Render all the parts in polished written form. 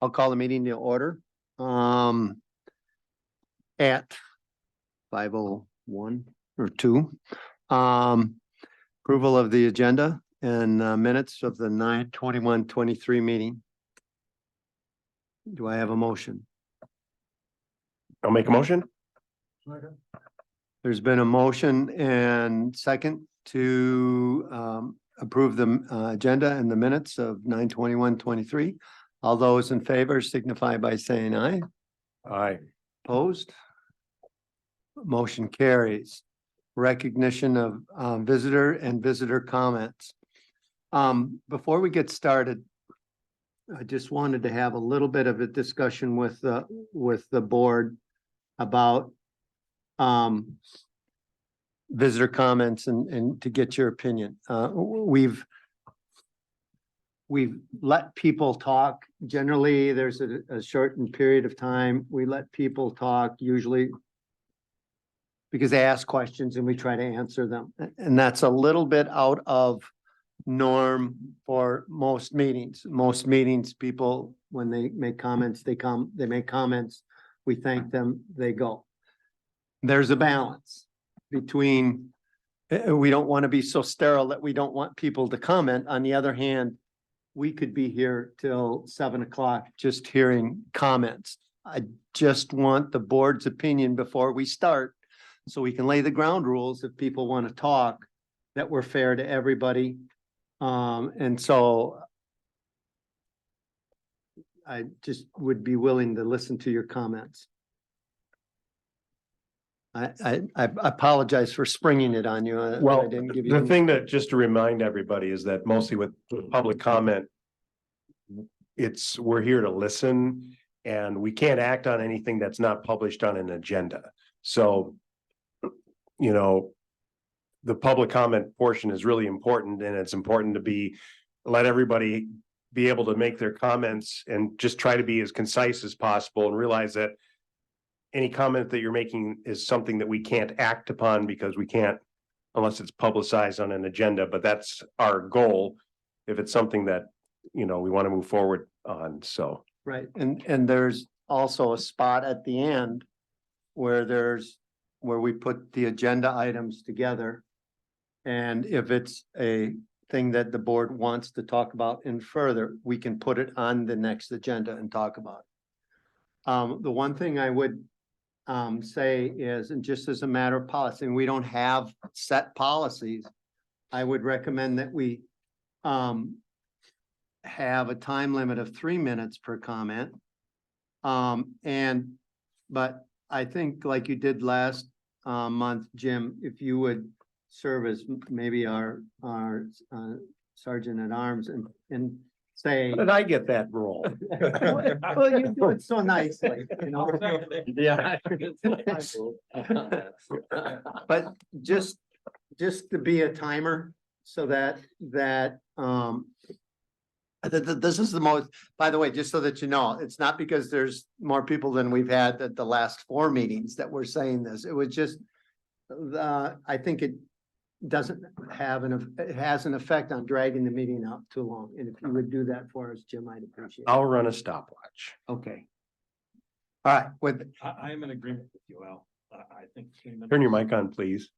I'll call the meeting to order. At 5:01 or 2. Approval of the agenda and minutes of the 9/21/23 meeting. Do I have a motion? I'll make a motion. There's been a motion and second to approve the agenda and the minutes of 9/21/23. All those in favor signify by saying aye. Aye. Opposed? Motion carries. Recognition of visitor and visitor comments. Before we get started, I just wanted to have a little bit of a discussion with the board about visitor comments and to get your opinion. We've let people talk. Generally, there's a shortened period of time. We let people talk usually because they ask questions and we try to answer them. And that's a little bit out of norm for most meetings. Most meetings, people, when they make comments, they make comments. We thank them, they go. There's a balance between, we don't want to be so sterile that we don't want people to comment. On the other hand, we could be here till 7 o'clock just hearing comments. I just want the board's opinion before we start, so we can lay the ground rules if people want to talk, that we're fair to everybody. And so I just would be willing to listen to your comments. I apologize for springing it on you. Well, I didn't give you the thing that just to remind everybody is that mostly with public comment, we're here to listen and we can't act on anything that's not published on an agenda. So, you know, the public comment portion is really important, and it's important to let everybody be able to make their comments and just try to be as concise as possible and realize that any comment that you're making is something that we can't act upon because we can't, unless it's publicized on an agenda, but that's our goal. If it's something that, you know, we want to move forward on, so. Right, and there's also a spot at the end where we put the agenda items together. And if it's a thing that the board wants to talk about in further, we can put it on the next agenda and talk about it. The one thing I would say is, and just as a matter of policy, and we don't have set policies, I would recommend that we have a time limit of 3 minutes per comment. But I think like you did last month, Jim, if you would serve as maybe our sergeant at arms and say. How did I get that role? Well, you do it so nicely, you know. Yeah. But just to be a timer so that this is the most, by the way, just so that you know, it's not because there's more people than we've had at the last 4 meetings that we're saying this. It was just, I think it doesn't have it has an effect on dragging the meeting out too long. And if you would do that for us, Jim, I'd appreciate it. I'll run a stopwatch. Okay. All right, I am in agreement with you, Al. I think. Turn your mic on, please.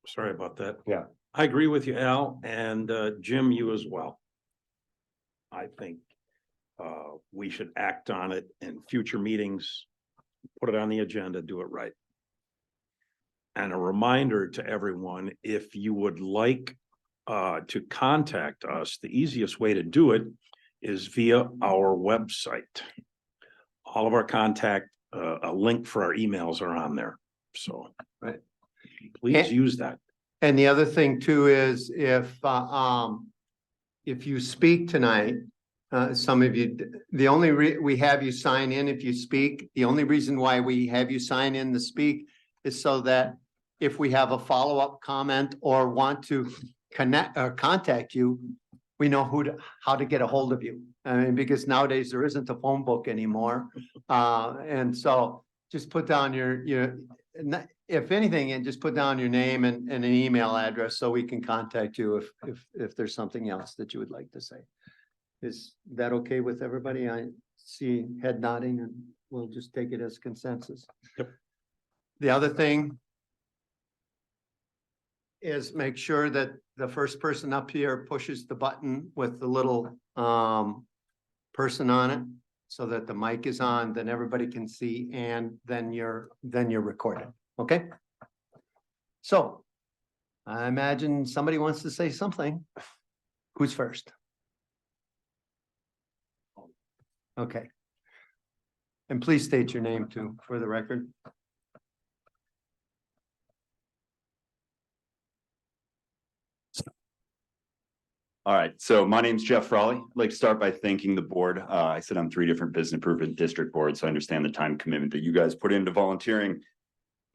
Sorry about that. Yeah. I agree with you, Al, and Jim, you as well. I think we should act on it in future meetings, put it on the agenda, do it right. And a reminder to everyone, if you would like to contact us, the easiest way to do it is via our website. All of our contact, a link for our emails are on there. So right. Please use that. And the other thing too is if you speak tonight, some of you, we have you sign in if you speak. The only reason why we have you sign in to speak is so that if we have a follow-up comment or want to connect or contact you, we know how to get a hold of you. I mean, because nowadays there isn't a phone book anymore. And so just put down if anything, and just put down your name and an email address so we can contact you if there's something else that you would like to say. Is that okay with everybody? I see head nodding and we'll just take it as consensus. Yep. The other thing is make sure that the first person up here pushes the button with the little person on it so that the mic is on, then everybody can see, and then you're recorded. Okay? So I imagine somebody wants to say something. Who's first? Okay. And please state your name too, for the record. All right, so my name's Jeff Frawley. I'd like to start by thanking the board. I sit on 3 different business improvement district boards, so I understand the time commitment that you guys put into volunteering.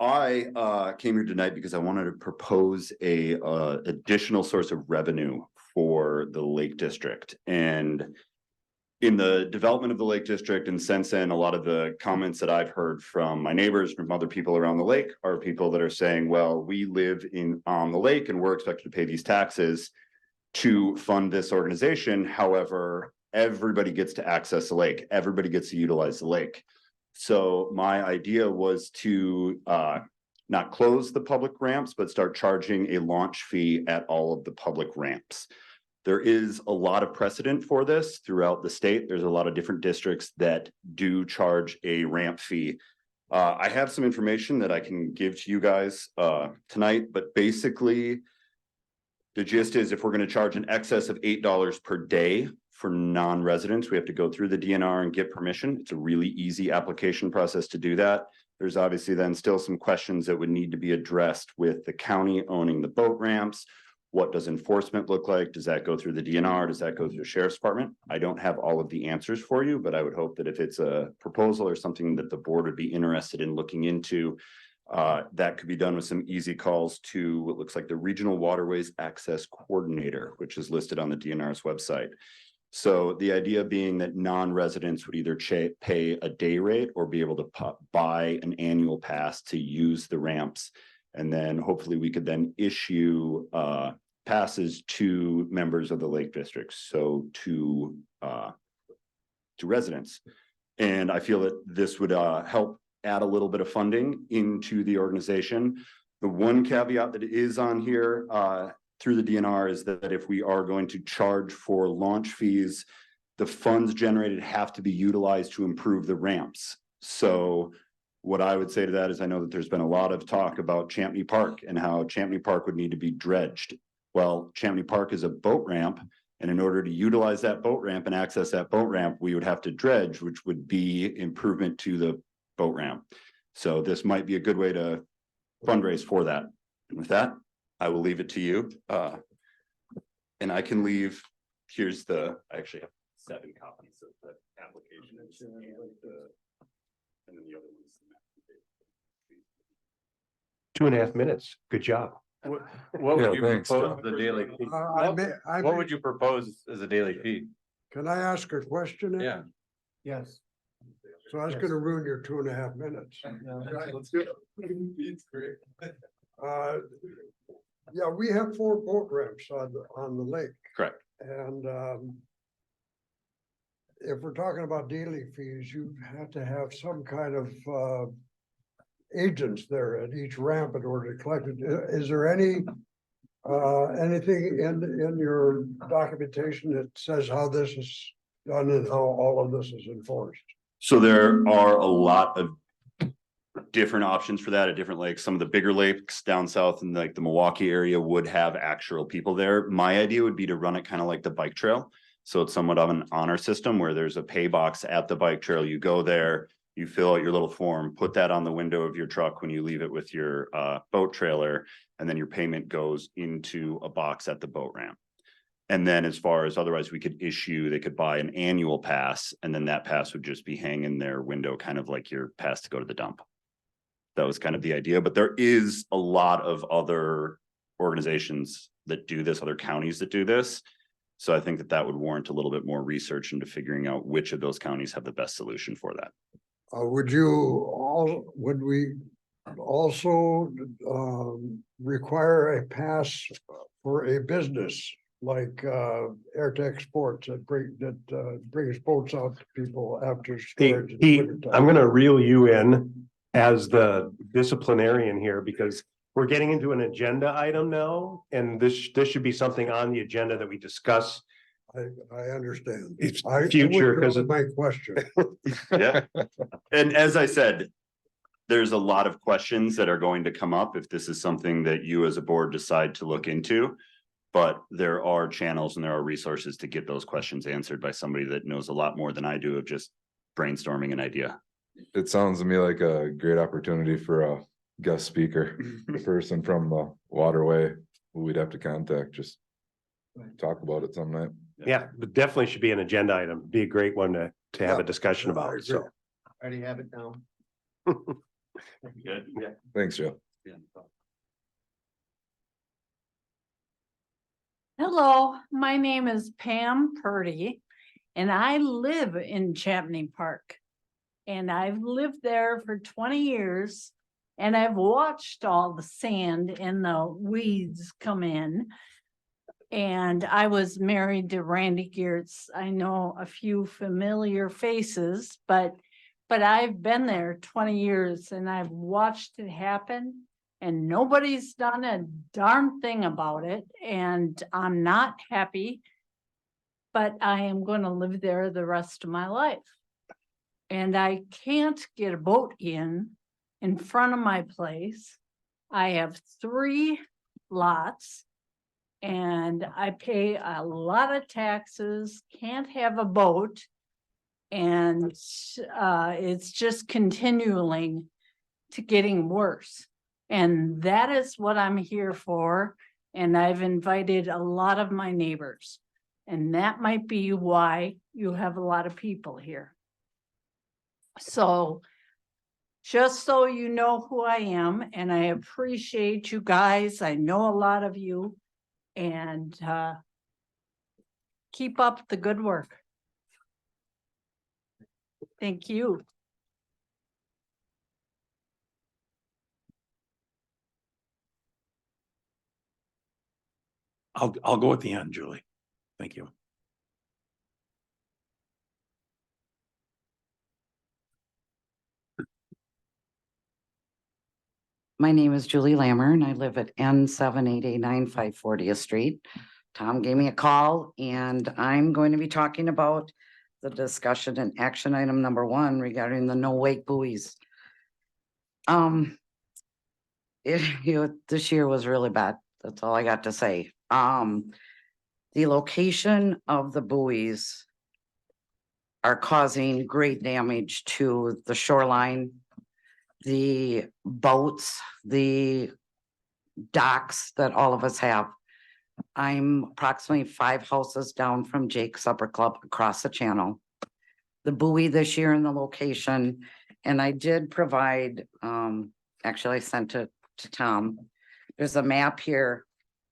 I came here tonight because I wanted to propose a additional source of revenue for the Lake District. And in the development of the Lake District, and since then, a lot of the comments that I've heard from my neighbors, from other people around the lake, are people that are saying, well, we live on the lake and we're expected to pay these taxes to fund this organization. However, everybody gets to access the lake. Everybody gets to utilize the lake. So my idea was to not close the public ramps, but start charging a launch fee at all of the public ramps. There is a lot of precedent for this throughout the state. There's a lot of different districts that do charge a ramp fee. I have some information that I can give to you guys tonight, but basically, the gist is if we're going to charge an excess of $8 per day for non-residents, we have to go through the DNR and get permission. It's a really easy application process to do that. There's obviously then still some questions that would need to be addressed with the county owning the boat ramps. What does enforcement look like? Does that go through the DNR? Does that go through the sheriff's department? I don't have all of the answers for you, but I would hope that if it's a proposal or something that the board would be interested in looking into, that could be done with some easy calls to what looks like the Regional Waterways Access Coordinator, which is listed on the DNR's website. So the idea being that non-residents would either pay a day rate or be able to buy an annual pass to use the ramps. And then hopefully we could then issue passes to members of the Lake District, so to residents. And I feel that this would help add a little bit of funding into the organization. The one caveat that is on here through the DNR is that if we are going to charge for launch fees, the funds generated have to be utilized to improve the ramps. So what I would say to that is I know that there's been a lot of talk about Champney Park and how Champney Park would need to be dredged. Well, Champney Park is a boat ramp, and in order to utilize that boat ramp and access that boat ramp, we would have to dredge, which would be improvement to the boat ramp. So this might be a good way to fundraise for that. And with that, I will leave it to you. And I can leave, I actually have 7 copies of the application. And then the other one's the 2.5 minutes. Good job. What would you propose the daily fee? What would you? you propose as a daily fee? Can I ask a question? Yeah. Yes. So I was gonna ruin your 2.5 minutes. Let's do it. It's great. Yeah, we have 4 boat ramps on the lake. correct. And if we're talking about daily fees, you have to have some kind of agents there at each ramp in order to collect it. Is there anything in your documentation that says how this is done and how all of this is enforced? So there are a lot of different options for that at different lakes. Some of the bigger lakes down south in like the Milwaukee area would have actual people there. My idea would be to run it kind of like the bike trail. So it's somewhat of an honor system where there's a pay box at the bike trail. You go there, you fill out your little form, put that on the window of your truck when you leave it with your boat trailer, and then your payment goes into a box at the boat ramp. And then as far as otherwise, they could buy an annual pass, and then that pass would just be hanging in their window, kind of like your pass to go to the dump. That was kind of the idea, but there is a lot of other organizations that do this, other counties that do this. So I think that would warrant a little bit more research into figuring out which of those counties have the best solution for that. Would we also require a pass for a business like Airtech Sports that brings boats out to people after storage. in the Pete, wintertime. I'm gonna reel you in as the disciplinarian here because we're getting into an agenda item now, and this should be something on the agenda that we discuss. I understand. It's I future, withdraw 'cause my question. Yeah. And as I said, there's a lot of questions that are going to come up if this is something that you as a board decide to look into. But there are channels and there are resources to get those questions answered by somebody that knows a lot more than I do of just brainstorming an idea. It sounds to me like a great opportunity for a guest speaker, the person from the waterway who we'd have to contact, just talk about it some night. Yeah, but definitely should be an agenda item. Be a great one to have a Yeah, discussion I about, so. agree. Already have it down. Good. Yeah. Thanks, Joe. Hello, my name is Pam Purdy and I live in Chapney Park. And I've lived there for 20 years and I've watched all the sand and the weeds come in. And I was married to Randy Geertz. I know a few familiar faces, but I've been there 20 years and I've watched it happen. And nobody's done a darn thing about it, and I'm not happy. But I am gonna live there the rest of my life. And I can't get a boat in front of my place. I have 3 lots. And I pay a lot of taxes, can't have a boat. And it's just continuing to getting worse. And that is what I'm here for. And I've invited a lot of my neighbors. And that might be why you have a lot of people here. So just so you know who I am, and I appreciate you guys. I know a lot of you. And keep up the good work. Thank you. I'll go at the end, Julie. Thank you. My name is Julie Lammer and I live at N7889 540th Street. Tom gave me a call and I'm going to be talking about the discussion and action item number 1 regarding the no wake buoys. This year was really bad. That's all I got to say. The location of the buoys are causing great damage to the shoreline, the boats, the docks that all of us have. I'm approximately 5 houses down from Jake's Supper Club across the channel. The buoy this year in the location, and I did provide, actually I sent it to Tom. There's a map here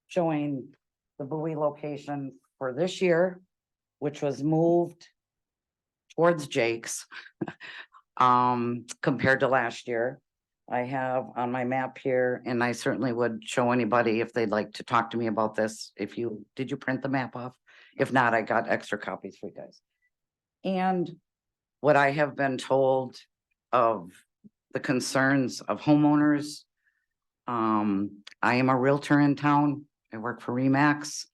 showing the buoy location for this year, which was moved towards Jake's compared to last year. I have on my map here, and I certainly would show anybody if they'd like to talk to me about this. Did you print the map off? If not, I got extra copies for you guys. And what I have been told of the concerns of homeowners. I am a realtor in town. I work for Remax.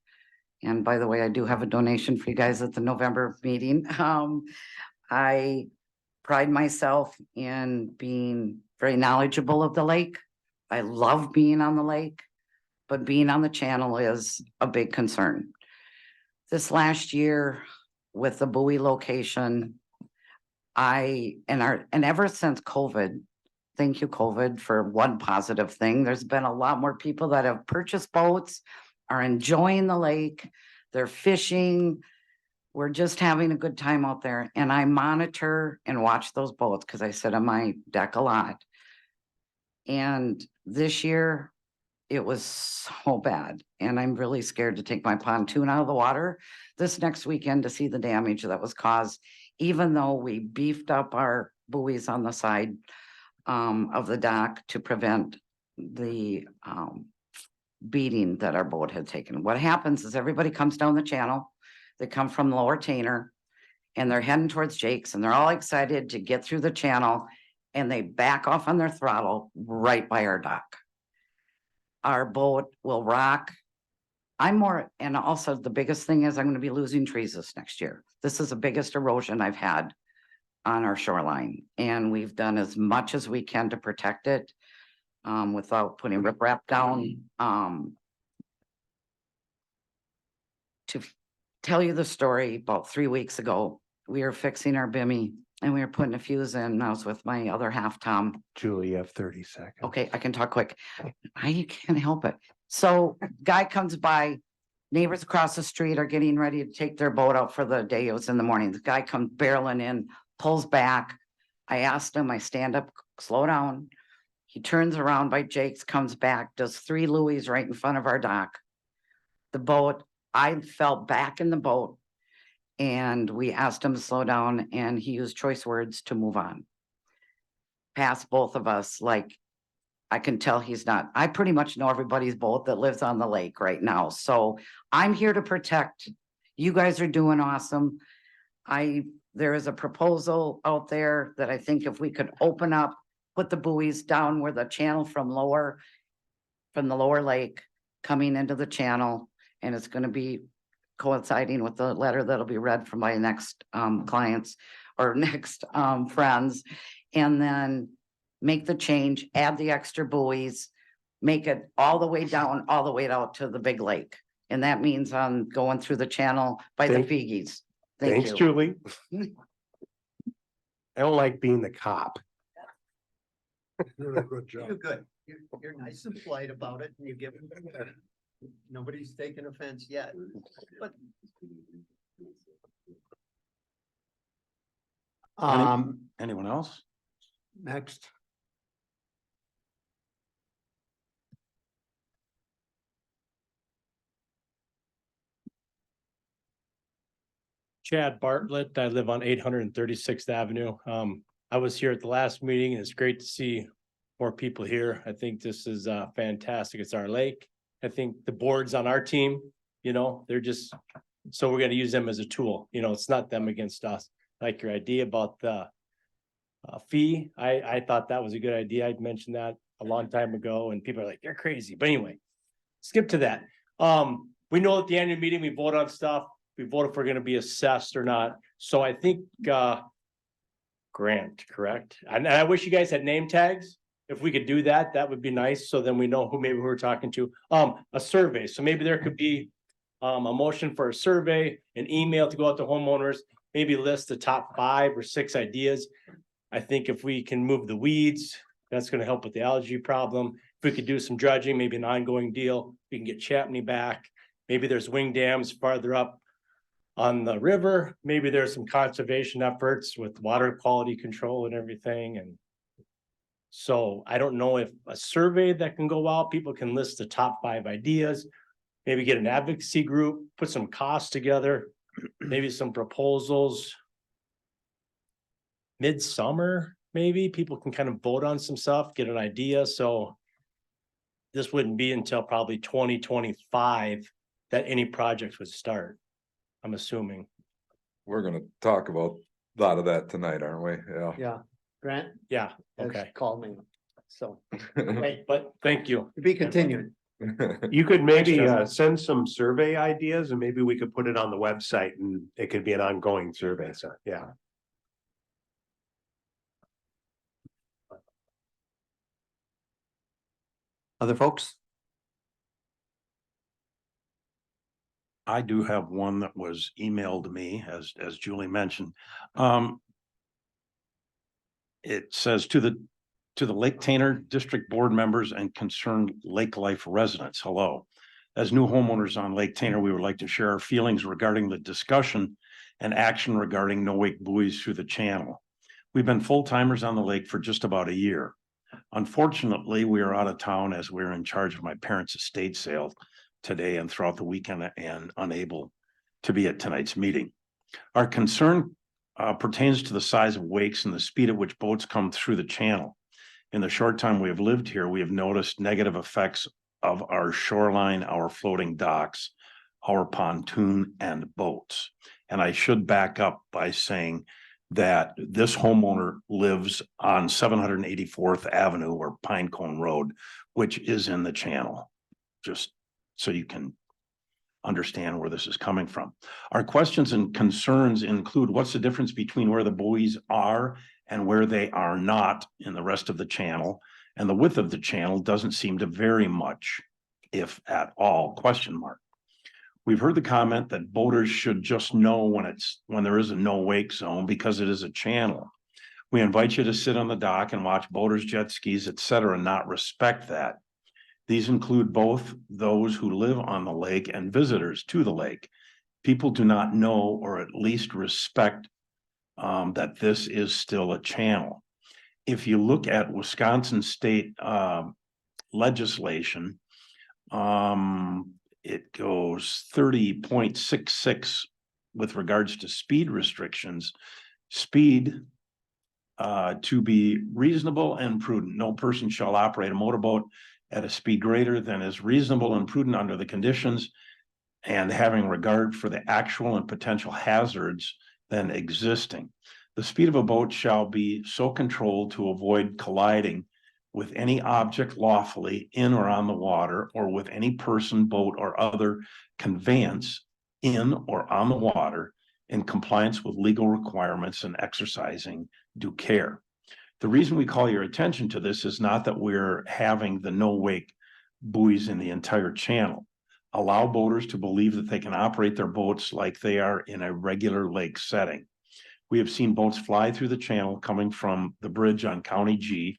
And by the way, I do have a donation for you guys at the November meeting. I pride myself in being very knowledgeable of the lake. I love being on the lake, but being on the channel is a big concern. This last year with the buoy location, and ever since COVID, thank you, COVID, for one positive thing. There's been a lot more people that have purchased boats, are enjoying the lake, they're fishing. We're just having a good time out there. And I monitor and watch those boats because I sit on my deck a lot. And this year, it was so bad. And I'm really scared to take my pontoon out of the water this next weekend to see the damage that was caused, even though we beefed up our buoys on the side of the dock to prevent the beating that our boat had taken. What happens is everybody comes down the channel. They come from Lower Tainter and they're heading towards Jake's and they're all excited to get through the channel and they back off on their throttle right by our dock. Our boat will rock. And also the biggest thing is I'm going to be losing trees this next year. This is the biggest erosion I've had on our shoreline. And we've done as much as we can to protect it without putting riprap down. To tell you the story, about 3 weeks ago, we were fixing our bimmy and we were putting a fuse in. And I was with my other half, Tom. Julie, you have 30 seconds. Okay, I can talk quick. I can't help it. So guy comes by, neighbors across the street are getting ready to take their boat out for the day. It was in the morning. The guy comes barreling in, pulls back. I asked him, I stand up, slow down. He turns around by Jake's, comes back, does 3 Louis right in front of our dock. The boat, I fell back in the boat and we asked him to slow down and he used choice words to move on. Past both of us, like, I can tell he's not, I pretty much know everybody's boat that lives on the lake right now. So I'm here to protect. You guys are doing awesome. There is a proposal out there that I think if we could open up, put the buoys down where the channel from the lower lake coming into the channel, and it's going to be coinciding with the letter that'll be read from my next clients or next friends, and then make the change, add the extra buoys, make it all the way down, all the way out to the big lake. And that means going through the channel by the Figgies. Thanks, Julie. I don't like being the cop. Doing a good job. You're good. You're nice and polite about it and you give them. Nobody's taken offense yet, but. Anyone else? Next. Chad Bartlett. I live on 836th Avenue. I was here at the last meeting and it's great to see more people here. I think this is fantastic. It's our lake. I think the boards on our team, they're just, so we're going to use them as a tool. It's not them against us. Like your idea about the fee. I thought that was a good idea. I'd mentioned that a long time ago and people are like, you're crazy. But anyway, skip to that. We know at the annual meeting, we vote on stuff. We vote if we're going to be assessed or not. So I think Grant, correct? And I wish you guys had name tags. If we could do that, that would be nice. So then we know who we're talking to. A survey. So maybe there could be a motion for a survey, an email to go out to homeowners, maybe list the top 5 or 6 ideas. I think if we can move the weeds, that's going to help with the algae problem. If we could do some dredging, maybe an ongoing deal, we can get Chapney back. Maybe there's wing dams farther up on the river. Maybe there's some conservation efforts with water quality control and everything. And so I don't know if a survey that can go out, people can list the top 5 ideas, maybe get an advocacy group, put some costs together, maybe some proposals. Midsummer, maybe people can kind of vote on some stuff, get an idea. So this wouldn't be until probably 2025 that any projects would start, I'm assuming. We're gonna talk about a lot of that tonight, aren't we? Yeah. Yeah, Grant Yeah, has okay. called me, so. But thank you. To be continued. You could maybe Thanks, send some survey ideas and maybe we could put it on the website and it could be an ongoing survey. So, yeah. Other folks? I do have one that was emailed to me, as Julie mentioned. It says to the Lake Tainter District Board members and concerned lake life residents, hello. As new homeowners on Lake Tainter, we would like to share our feelings regarding the discussion and action regarding no-wake buoys through the channel. We've been full-timers on the lake for just about a year. Unfortunately, we are out of town as we're in charge of my parents' estate sale today and throughout the weekend and unable to be at tonight's meeting. Our concern pertains to the size of wakes and the speed at which boats come through the channel. In the short time we have lived here, we have noticed negative effects of our shoreline, our floating docks, our pontoon and boats. And I should back up by saying that this homeowner lives on 784th Avenue or Pine Cone Road, which is in the channel. Just so you can understand where this is coming from. Our questions and concerns include what's the difference between where the buoys are and where they are not in the rest of the channel? And the width of the channel doesn't seem to vary much, if at all, question mark. We've heard the comment that boaters should just know when there is a no wake zone because it is a channel. We invite you to sit on the dock and watch boaters, jet skis, etc., and not respect that. These include both those who live on the lake and visitors to the lake. People do not know or at least respect that this is still a channel. If you look at Wisconsin state legislation, it goes 30.66 with regards to speed restrictions. Speed to be reasonable and prudent. No person shall operate a motorboat at a speed greater than is reasonable and prudent under the conditions and having regard for the actual and potential hazards than existing. The speed of a boat shall be so controlled to avoid colliding with any object lawfully in or on the water or with any person, boat, or other conveyance in or on the water in compliance with legal requirements and exercising due care. The reason we call your attention to this is not that we're having the no wake buoys in the entire channel. Allow boaters to believe that they can operate their boats like they are in a regular lake setting. We have seen boats fly through the channel coming from the bridge on County G,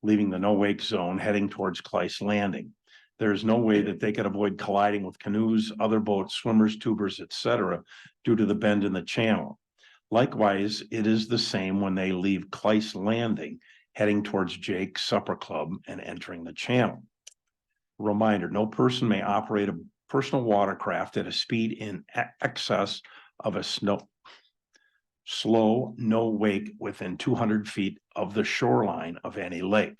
leaving the no wake zone heading towards Clyce Landing. There is no way that they could avoid colliding with canoes, other boats, swimmers, tubers, etc., due to the bend in the channel. Likewise, it is the same when they leave Clyce Landing, heading towards Jake's Supper Club and entering the channel. Reminder, no person may operate a personal watercraft at a speed in excess of a slow no wake within 200 feet of the shoreline of any lake.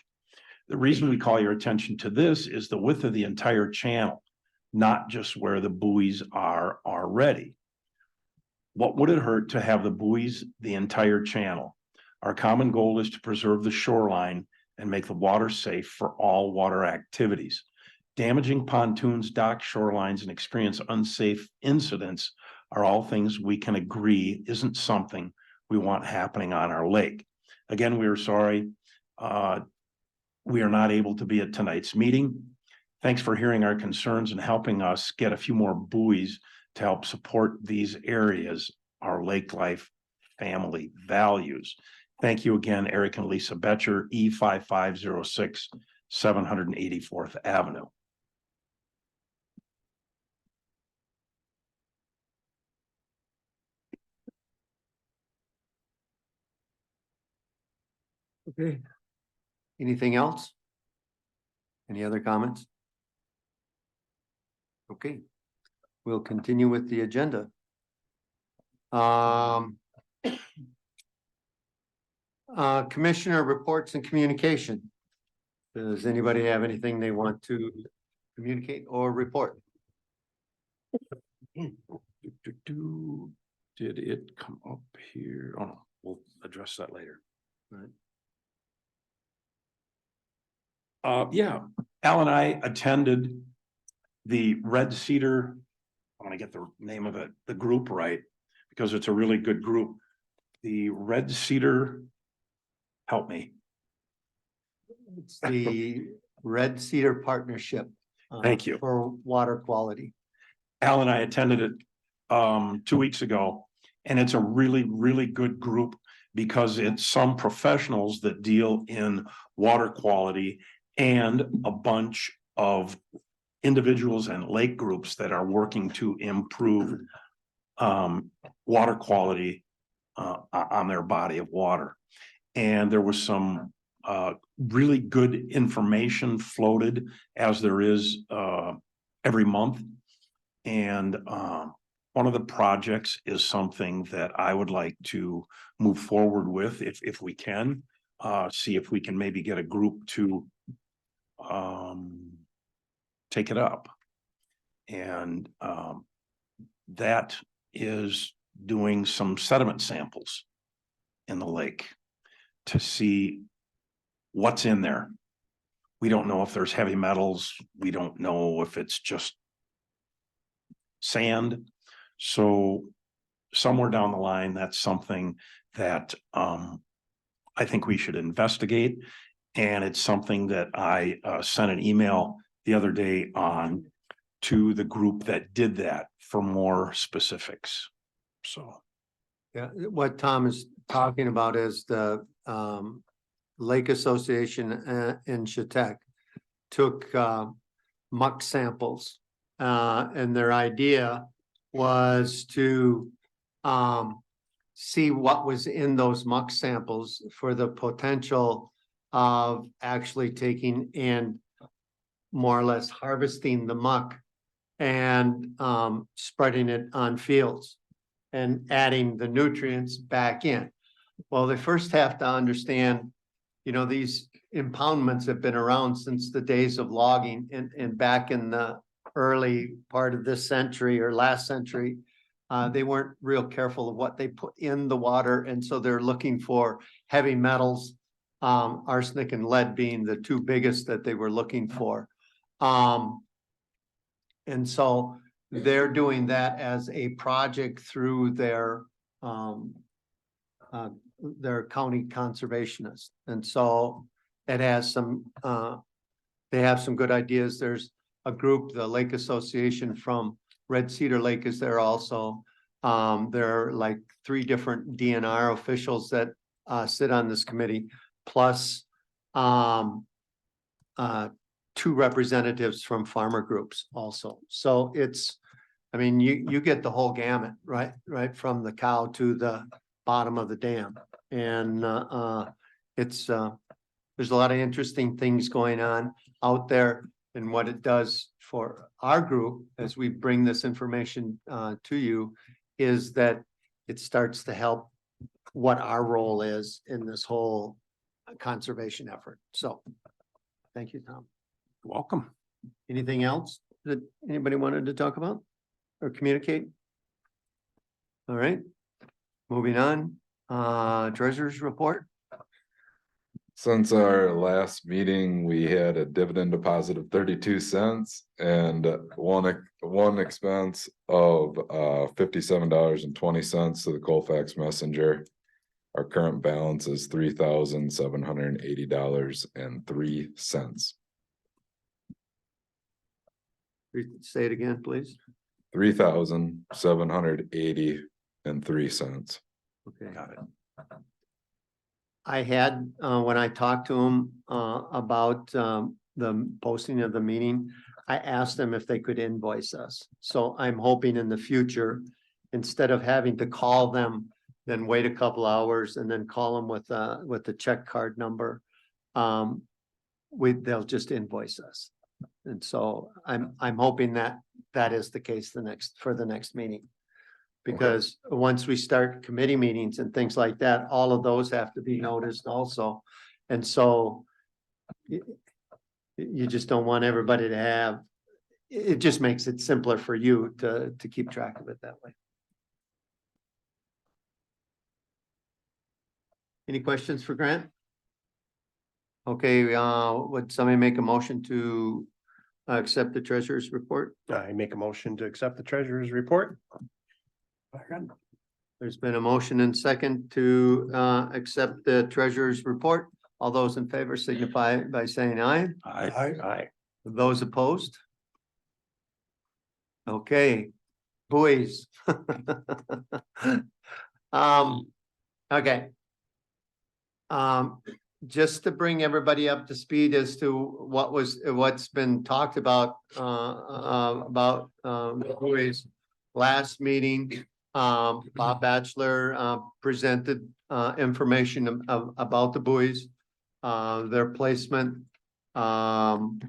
The reason we call your attention to this is the width of the entire channel, not just where the buoys are already. What would it hurt to have the buoys the entire channel? Our common goal is to preserve the shoreline and make the water safe for all water activities. Damaging pontoons, docks, shorelines, and experience unsafe incidents are all things we can agree isn't something we want happening on our lake. Again, we are sorry we are not able to be at tonight's meeting. Thanks for hearing our concerns and helping us get a few more buoys to help support these areas, our lake life family values. Thank you again, Eric and Lisa Betcher, E5506, 784th Avenue. Okay. Anything else? Any other comments? Okay. We'll continue with the agenda. Commissioner reports and communication. Does anybody have anything they want to communicate or report? Did it come up here? Oh no, we'll address that later. Right. Yeah, Al and I attended the Red Cedar. I want to get the name of it, the group right, because it's a really good group. The Red Cedar, help me. It's the Red Cedar Partnership. Thank you. For water quality. Al and I attended it 2 weeks ago, and it's a really, really good group because it's some professionals that deal in water quality and a bunch of individuals and lake groups that are working to improve water quality on their body of water. And there was some really good information floated, as there is every month. And one of the projects is something that I would like to move forward with if we can, see if we can maybe get a group to take it up. And that is doing some sediment samples in the lake to see what's in there. We don't know if there's heavy metals. We don't know if it's just sand. So somewhere down the line, that's something that I think we should investigate. And it's something that I sent an email the other day on to the group that did that for more specifics. So. Yeah, what Tom is talking about is the Lake Association in Chautauqua took muck samples. And their idea was to see what was in those muck samples for the potential of actually taking and more or less harvesting the muck and spreading it on fields and adding the nutrients back in. Well, they first have to understand, you know, these impoundments have been around since the days of logging and back in the early part of this century or last century. They weren't real careful of what they put in the water. And so they're looking for heavy metals, arsenic and lead being the two biggest that they were looking for. And so they're doing that as a project through their county conservationist. And so it has some, they have some good ideas. There's a group, the Lake Association from Red Cedar Lake is there also. There are like 3 different DNR officials that sit on this committee, plus 2 representatives from farmer groups also. So it's, I mean, you get the whole gamut, right? Right from the cow to the bottom of the dam. And it's there's a lot of interesting things going on out there. And what it does for our group as we bring this information to you is that it starts to help what our role is in this whole conservation effort. So thank you, Tom. Welcome. Anything else that anybody wanted to talk about or communicate? All right, moving on. Treasurer's report. Since our last meeting, we had a dividend deposit of 32 cents and one expense of $57.20 to the Colfax Messenger. Our current balance is $3,780.03. Say it again, please. $3,780.03. Okay. Got it. I had, when I talked to him about the posting of the meeting, I asked them if they could invoice us. So I'm hoping in the future, instead of having to call them, then wait a couple hours and then call them with the check card number, they'll just invoice us. And so I'm hoping that that is the case for the next meeting. Because once we start committee meetings and things like that, all of those have to be noticed also. And so you just don't want everybody to have, it just makes it simpler for you to keep track of it that way. Any questions for Grant? Okay, would somebody make a motion to accept the treasurer's report? I make a motion to accept the treasurer's report. There's been a motion and second to accept the treasurer's report. All those in favor signify by saying aye. Aye. Those opposed? Okay, buoys. Okay. Just to bring everybody up to speed as to what's been talked about buoys. Last meeting, Bob Batchelor presented information about the buoys, their placement, some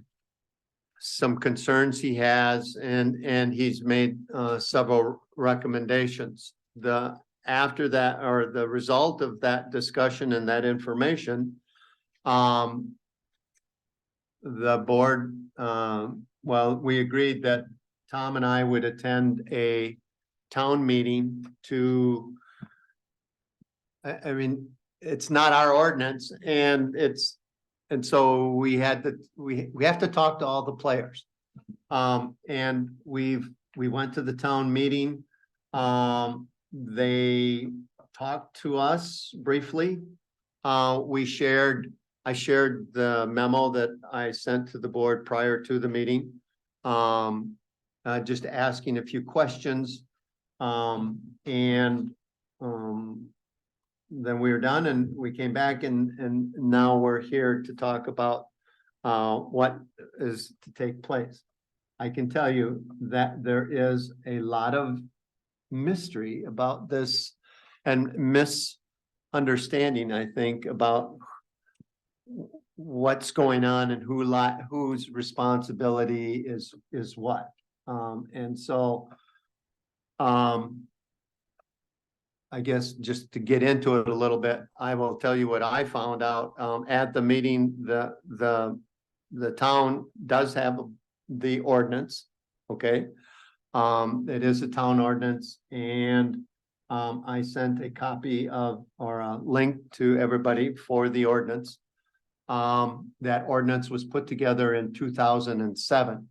concerns he has, and he's made several recommendations. After that, or the result of that discussion and that information, the board well, we agreed that Tom and I would attend a town meeting to. I mean, it's not our ordinance and so we had to, we have to talk to all the players. And we went to the town meeting. They talked to us briefly. I shared the memo that I sent to the board prior to the meeting. Just asking a few questions. And then we were done and we came back and now we're here to talk about what is to take place. I can tell you that there is a lot of mystery about this and misunderstanding, I think, about what's going on and whose responsibility is what. And so I guess just to get into it a little bit, I will tell you what I found out at the meeting. The town does have the ordinance, okay? It is a town ordinance, and I sent a copy of or a link to everybody for the ordinance. That ordinance was put together in 2007.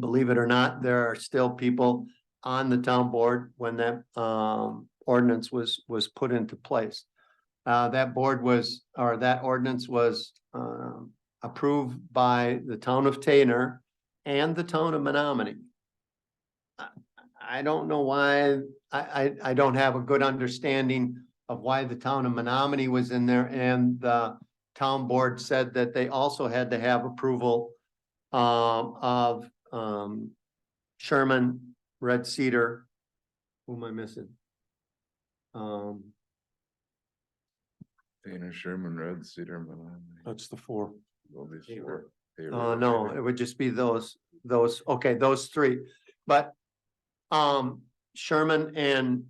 Believe it or not, there are still people on the town board when that ordinance was put into place. That ordinance was approved by the town of Tainter and the town of Menominee. I don't know why, I don't have a good understanding of why the town of Menominee was in there, and the town board said that they also had to have approval of Sherman, Red Cedar. Who am I missing? Tainter, Sherman, Red, Cedar, Milan. That's the four. All these four. No, it would just be those, okay, those three. But Sherman and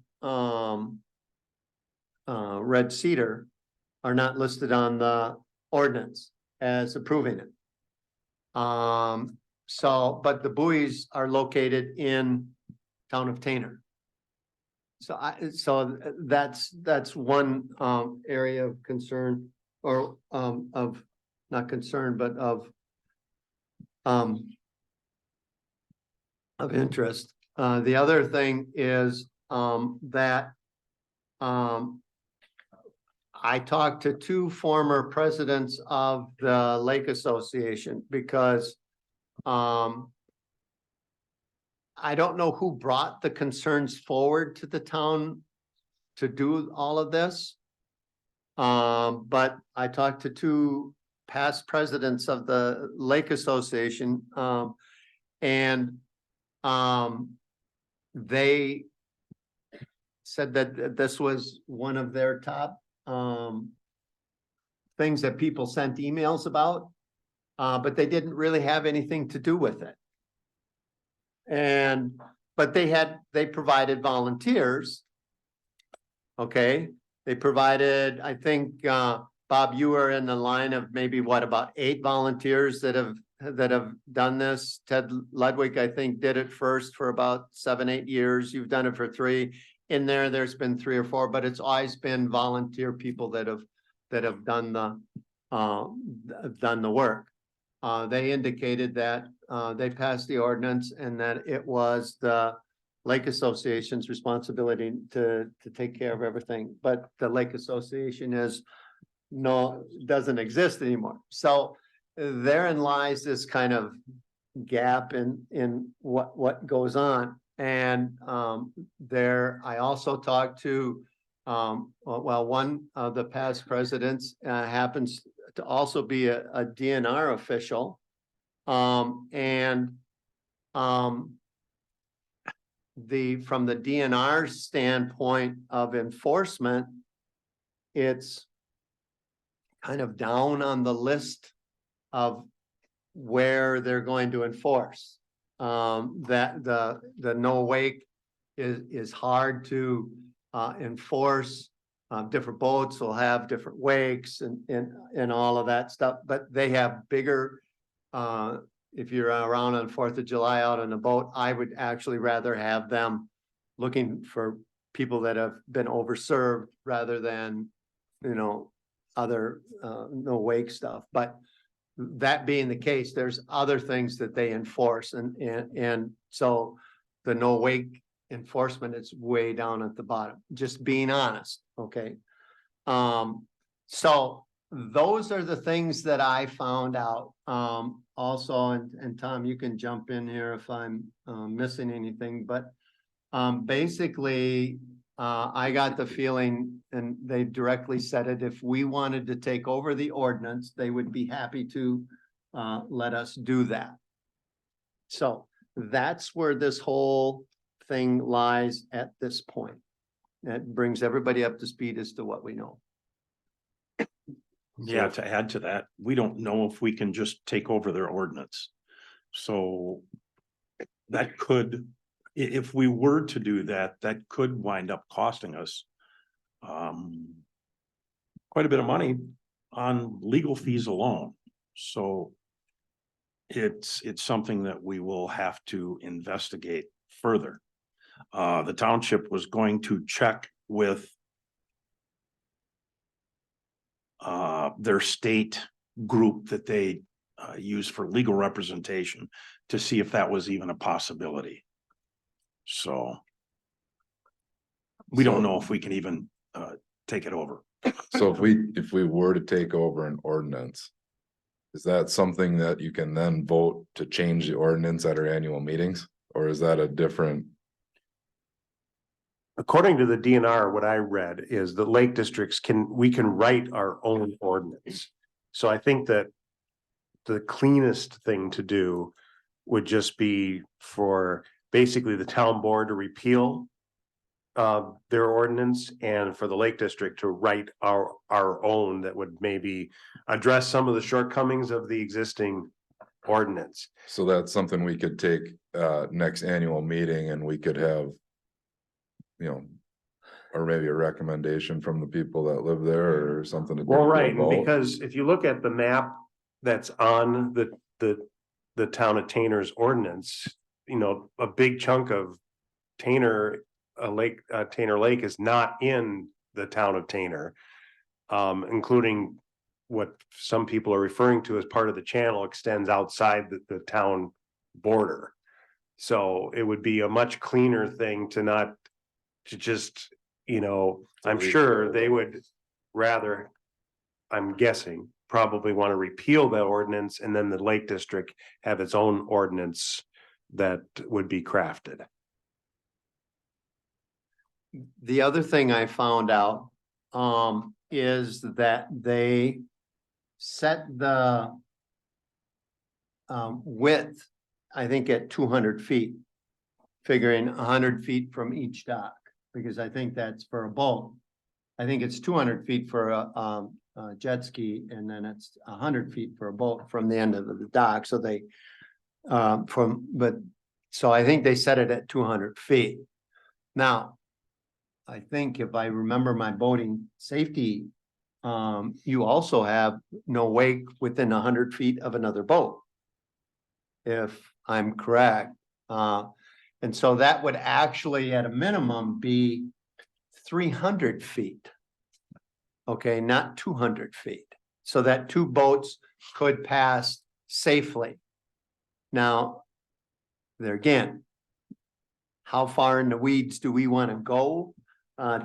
Red Cedar are not listed on the ordinance as approving it. So, but the buoys are located in town of Tainter. So that's one area of concern, or of not concern, but of interest. The other thing is that I talked to two former presidents of the Lake Association because I don't know who brought the concerns forward to the town to do all of this. But I talked to two past presidents of the Lake Association, and they said that this was one of their top things that people sent emails about, but they didn't really have anything to do with it. But they provided volunteers. Okay, they provided, I think, Bob, you were in the line of maybe about 8 volunteers that have done this. Ted Ludwig, I think, did it first for about 7, 8 years. You've done it for 3. In there's been 3 or 4, but it's always been volunteer people that have done the work. They indicated that they passed the ordinance and that it was the Lake Association's responsibility to take care of everything, but the Lake Association doesn't exist anymore. So therein lies this kind of gap in what goes on. And I also talked to one of the past presidents happens to also be a DNR official. From the DNR standpoint of enforcement, it's kind of down on the list of where they're going to enforce. That the no wake is hard to enforce. Different boats will have different wakes and all of that stuff, but they have bigger if you're around on 4th of July out on a boat, I would actually rather have them looking for people that have been overserved rather than, you know, other, no wake stuff. But that being the case, there's other things that they enforce and so the no wake enforcement is way down at the bottom, just being honest, okay? So those are the things that I found out. Also, and Tom, you can jump in here if I'm missing anything, but basically, I got the feeling, and they directly said it, if we wanted to take over the ordinance, they would be happy to let us do that. So that's where this whole thing lies at this point. That brings everybody up to speed as to what we know. Yeah, to add to that, we don't know if we can just take over their ordinance. So that could, if we were to do that, that could wind up costing us quite a bit of money on legal fees alone. So it's something that we will have to investigate further. The township was going to check with their state group that they use for legal representation to see if that was even a possibility. So we don't know if we can even take it over. So if we were to take over an ordinance, is that something that you can then vote to change the ordinance at our annual meetings? Or is that a different? According to the DNR, what I read is the lake districts we can write our own ordinance. So I think that the cleanest thing to do would just be for basically the town board to repeal their ordinance and for the lake district to write our own that would maybe address some of the shortcomings of the existing ordinance. So that's something we could take next annual meeting and we could have, you know, or maybe a recommendation from the people that live there or something. Well, right, and because if you look at the map that's on the town of Tainter's ordinance, you know, a big chunk of Tainter Lake is not in the town of Tainter, including what some people are referring to as part of the channel extends outside the town border. So it would be a much cleaner thing to just, you know, I'm sure they would rather, I'm guessing, probably want to repeal the ordinance and then the Lake District have its own ordinance that would be crafted. The other thing I found out is that they set the width, I think, at 200 feet, figuring 100 feet from each dock, because I think that's for a boat. I think it's 200 feet for a jet ski, and then it's 100 feet for a boat from the end of the dock. So they so I think they set it at 200 feet. Now, I think if I remember my boating safety, you also have no wake within 100 feet of another boat, if I'm correct. And so that would actually at a minimum be 300 feet. Okay, not 200 feet. So that two boats could pass safely. Now, there again, how far in the weeds do we want to go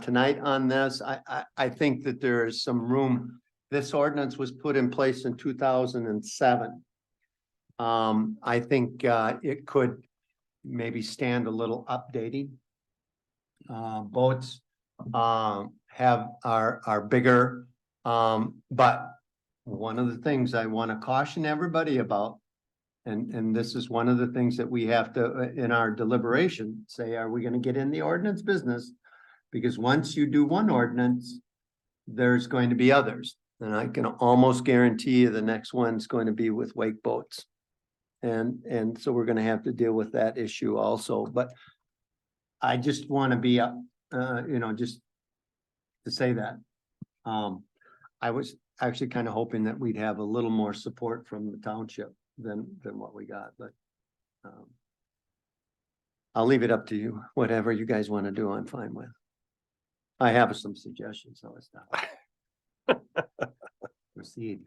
tonight on this? I think that there is some room. This ordinance was put in place in 2007. I think it could maybe stand a little updating. Boats are bigger, but one of the things I want to caution everybody about, and this is one of the things that we have to in our deliberation say, are we going to get in the ordinance business? Because once you do one ordinance, there's going to be others, and I can almost guarantee you the next one's going to be with wake boats. And so we're going to have to deal with that issue also. But I just want to be you know, just to say that. I was actually kind of hoping that we'd have a little more support from the township than what we got, but. I'll leave it up to you, whatever you guys want to do, I'm fine with. I have some suggestions, so it's not. Proceed.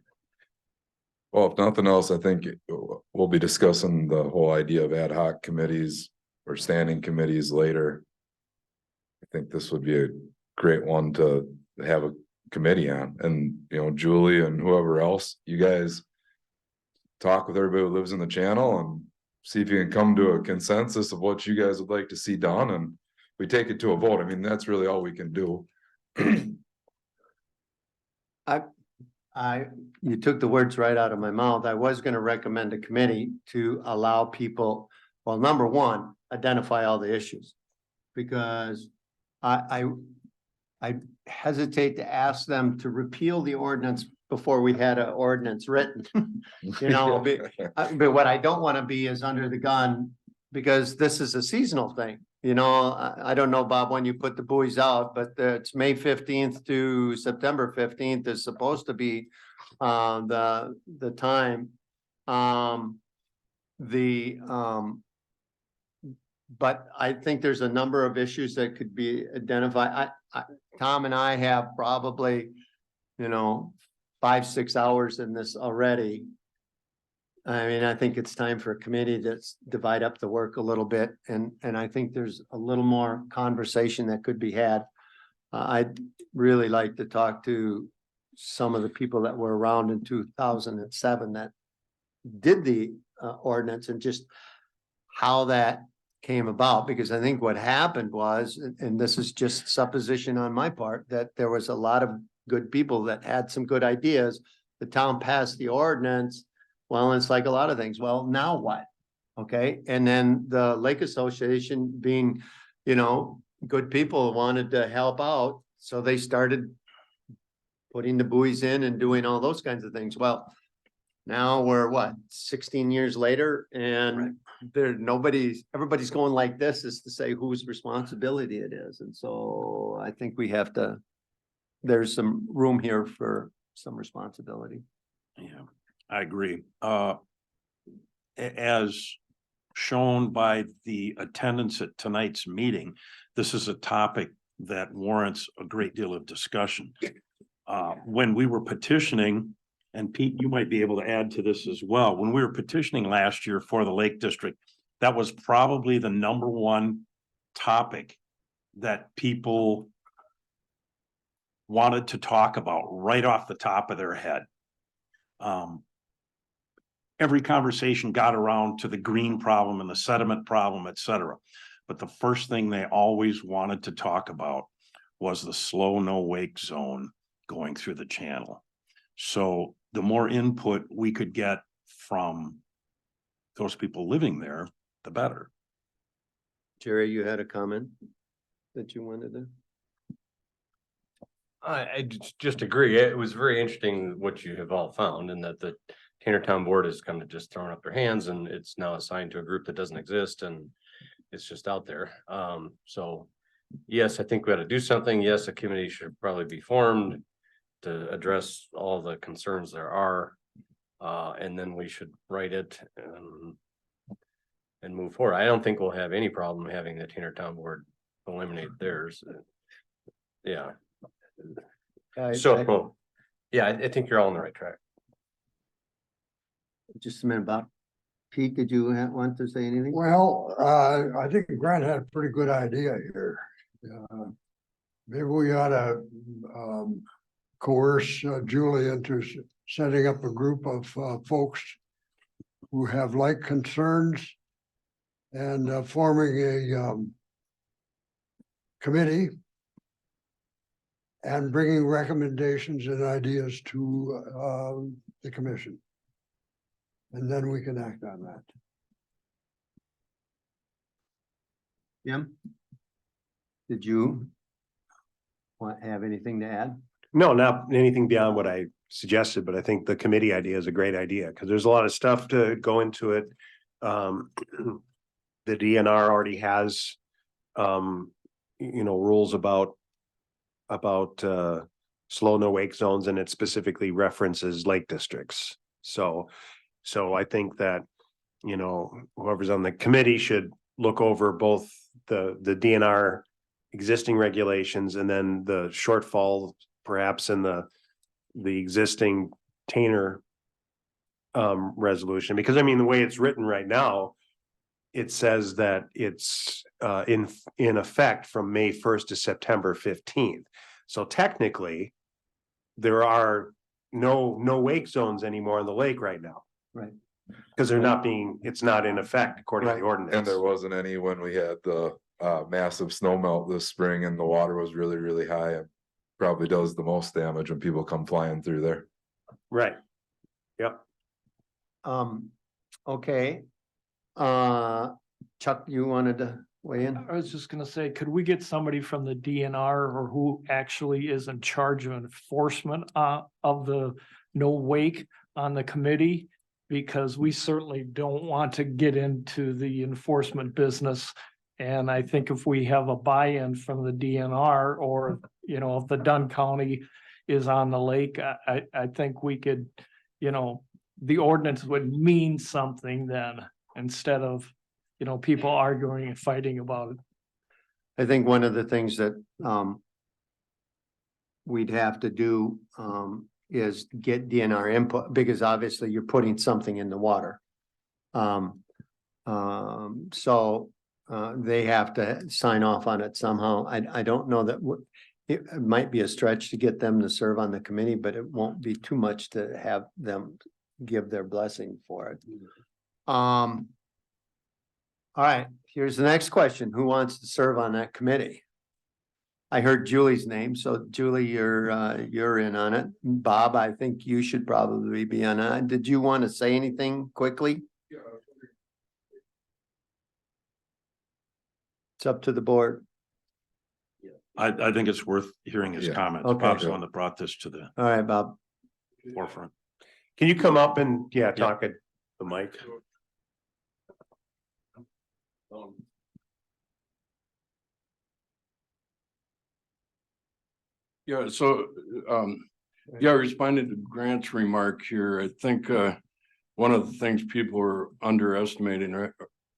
Well, if nothing else, I think we'll be discussing the whole idea of ad hoc committees or standing committees later. I think this would be a great one to have a committee on, and Julie and whoever else, you guys talk with everybody who lives in the channel and see if you can come to a consensus of what you guys would like to see done, and we take it to a vote. I mean, that's really all we can do. You took the words right out of my mouth. I was gonna recommend a committee to allow people, well, number one, identify all the issues. Because I hesitate to ask them to repeal the ordinance before we had an ordinance written. But what I don't want to be is under the gun, because this is a seasonal thing. I don't know, Bob, when you put the buoys out, but it's May 15th to September 15th is supposed to be the time. But I think there's a number of issues that could be identified. Tom and I have probably, 5-6 hours in this already. I mean, I think it's time for a committee that's divide up the work a little bit, and I think there's a little more conversation that could be had. I'd really like to talk to some of the people that were around in 2007 that did the ordinance, and just how that came about, because I think what happened was, and this is just supposition on my part, that there was a lot of good people that had some good ideas. The town passed the ordinance. Well, it's like a lot of things. Well, now what? Okay. And then the Lake Association, being, good people, wanted to help out. So they started putting the buoys in and doing all those kinds of things. Well, now we're 16 years later, and everybody's going like this, is to say whose responsibility it is. And so I think there's some room here for some responsibility. Yeah, I agree. As shown by the attendance at tonight's meeting, this is a topic that warrants a great deal of discussion. When we were petitioning, and Pete, you might be able to add to this as well. When we were petitioning last year for the Lake District, that was probably the number one topic that people wanted to talk about right off the top of their head. Every conversation got around to the green problem and the sediment problem, et cetera. But the first thing they always wanted to talk about was the slow no wake zone going through the channel. So the more input we could get from those people living there, the better. Jerry, you had a comment that you wanted to? I just agree. It was very interesting what you have all found, and that the Tainter Town Board is kind of just throwing up their hands, and it's now assigned to a group that doesn't exist, and it's just out there. So yes, I think we ought to do something. Yes, a committee should probably be formed to address all the concerns there are. And then we should write it and move forward. I don't think we'll have any problem having the Tainter Town Board eliminate theirs. Yeah. So, yeah, I think you're all on the right track. Just a minute, Bob. Pete, did you want to say anything? Well, I think Grant had a pretty good idea here. Maybe we ought to coerce Julie into setting up a group of folks who have like concerns, and forming a committee and bringing recommendations and ideas to the commission. And then we can act on that. Jim? Did you have anything to add? No, not anything beyond what I suggested, but I think the committee idea is a great idea, because there's a lot of stuff to go into it. The DNR already has, rules about slow no wake zones, and it specifically references lake districts. So So I think that, you know, whoever's on the committee should look over both the DNR existing regulations and then the shortfall perhaps in the existing Tainter resolution, because I mean, the way it's written right now, it says that it's in effect from May 1st to September 15th. So technically, there are no wake zones anymore in the lake right now. Right. Because it's not in effect according to the Right. ordinance. And there wasn't any when we had the massive snow melt this spring and the water was really, really high. And probably does the most damage when people come flying through there. Right. Yep. Okay. Chuck, you wanted to weigh in? I was just gonna say, could we get somebody from the DNR or who actually is in charge of enforcement of the no wake on the committee? Because we certainly don't want to get into the enforcement business. And I think if we have a buy-in from the DNR or, you know, if the Dunn County is on the lake, I think we could, you know, the ordinance would mean something then instead of, you know, people arguing and fighting about it. I think one of the things that we'd have to do is get DNR input, because obviously you're putting something in the water. So they have to sign off on it somehow. I don't know that it might be a stretch to get them to serve on the committee, but it won't be too much to have them give their blessing for it. All right, here's the next question. Who wants to serve on that committee? I heard Julie's name, so Julie, you're in on it. Bob, I think you should probably be on it. Did you want to say anything quickly? It's up to the board. I think it's worth hearing his Yeah. comments. Okay. Bob's the one that brought this to the All right, Bob. forefront. Can you come up and, talk at the mic? Yeah, so, responding to Grant's remark here, I think, one of the things people are underestimating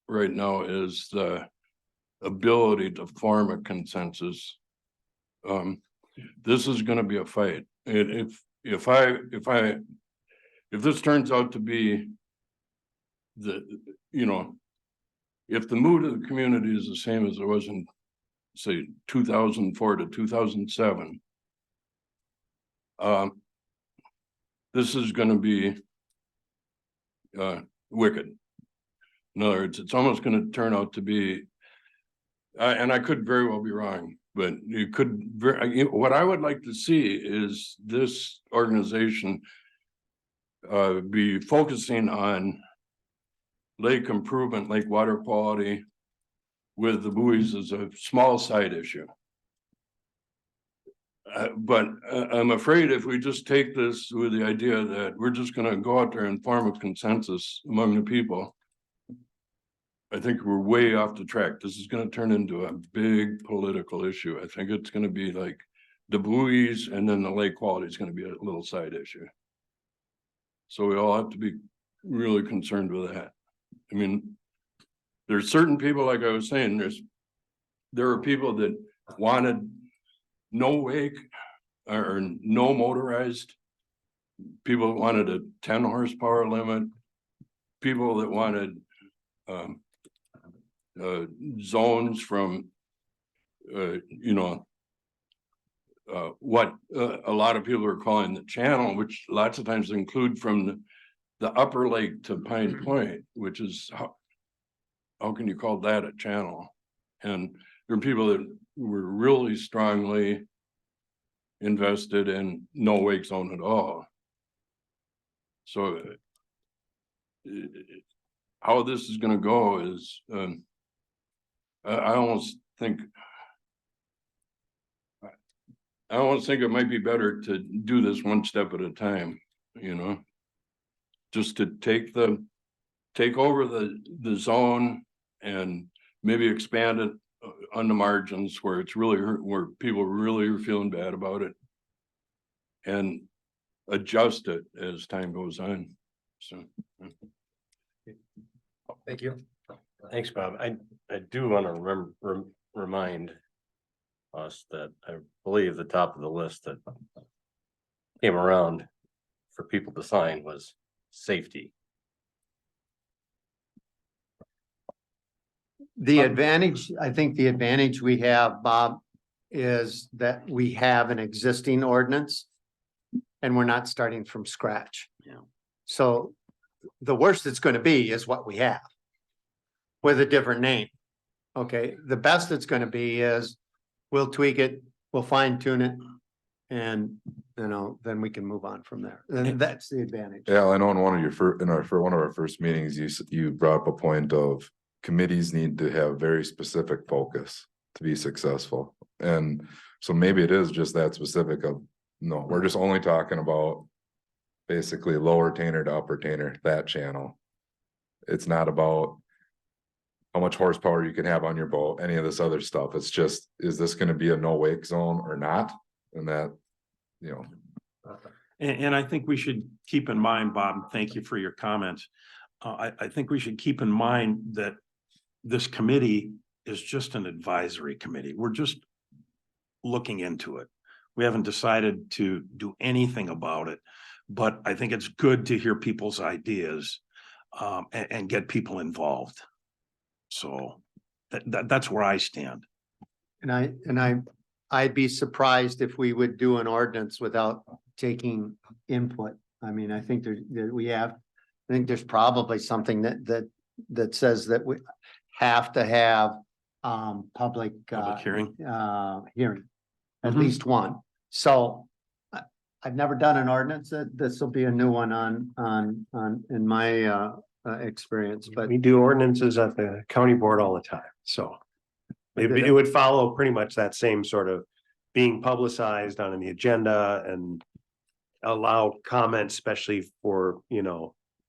right now is the ability to form a consensus. This is gonna be a fight. If this turns out to be if the mood of the community is the same as it was in, say, 2004 to 2007, this is gonna be wicked. In other words, it's almost gonna turn out to be, and I could very well be wrong, but you could, what I would like to see is this organization be focusing on lake improvement, lake water quality, with the buoys as a small side issue. But I'm afraid if we just take this with the idea that we're just gonna go out there and form a consensus among the people, I think we're way off the track. This is gonna turn into a big political issue. I think it's gonna be like the buoys, and then the lake quality is gonna be a little side issue. So we all have to be really concerned with that. I mean, there's certain people, like I was saying, there are people that wanted no wake or no motorized. People wanted a 10 horsepower limit. People that wanted zones from what a lot of people are calling the channel, which lots of times include from the upper lake to Pine Point, which is how can you call that a channel? And there are people that were really strongly invested in no wake zone at all. So how this is going to go is, I almost think it might be better to do this one step at a time, just to take over the zone and maybe expand it on the margins where it's really where people really are feeling bad about it, and adjust it as time goes on. So Thank you. Thanks, Bob. I do want to remind us that I believe the top of the list that came around for people to sign was safety. The advantage, I think the advantage we have, Bob, is that we have an existing ordinance and we're not starting from scratch. Yeah. So the worst it's going to be is what we have with a different name. Okay, the best it's going to be is we'll tweak it, we'll fine tune it, and then we can move on from there. And that's the advantage. Yeah, I know in one of your one of our first meetings, you brought up a point of committees need to have very specific focus to be successful. And so maybe it is just that specific of, no, we're just only talking about basically lower Tainter to upper Tainter, that channel. It's not about how much horsepower you can have on your boat, any of this other stuff. It's just, is this gonna be a no wake zone or not? And that, And I think we should keep in mind, Bob, thank you for your comments. I think we should keep in mind that this committee is just an advisory committee. We're just looking into it. We haven't decided to do anything about it, but I think it's good to hear people's ideas and get people involved. So that's where I stand. And I'd be surprised if we would do an ordinance without taking input. I mean, I think I think there's probably something that says that we have to have public Hearing. hearing, at Mhm. least one. So I've never done an ordinance. This will be a new one on in my experience, but We do ordinances at the county board all the time, so. It would follow pretty much that same sort of being publicized on the agenda and allow comments, especially for,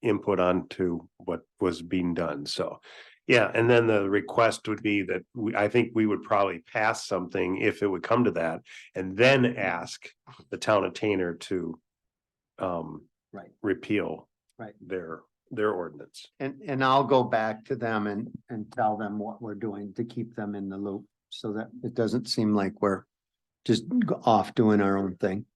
input onto what was being done. So, yeah, and then the request would be that I think we would probably pass something if it would come to that, and then ask the town of Tainter to Right. repeal Right. their ordinance. And I'll go back to them and tell them what we're doing to keep them in the loop so that it doesn't seem like we're just off doing our own thing.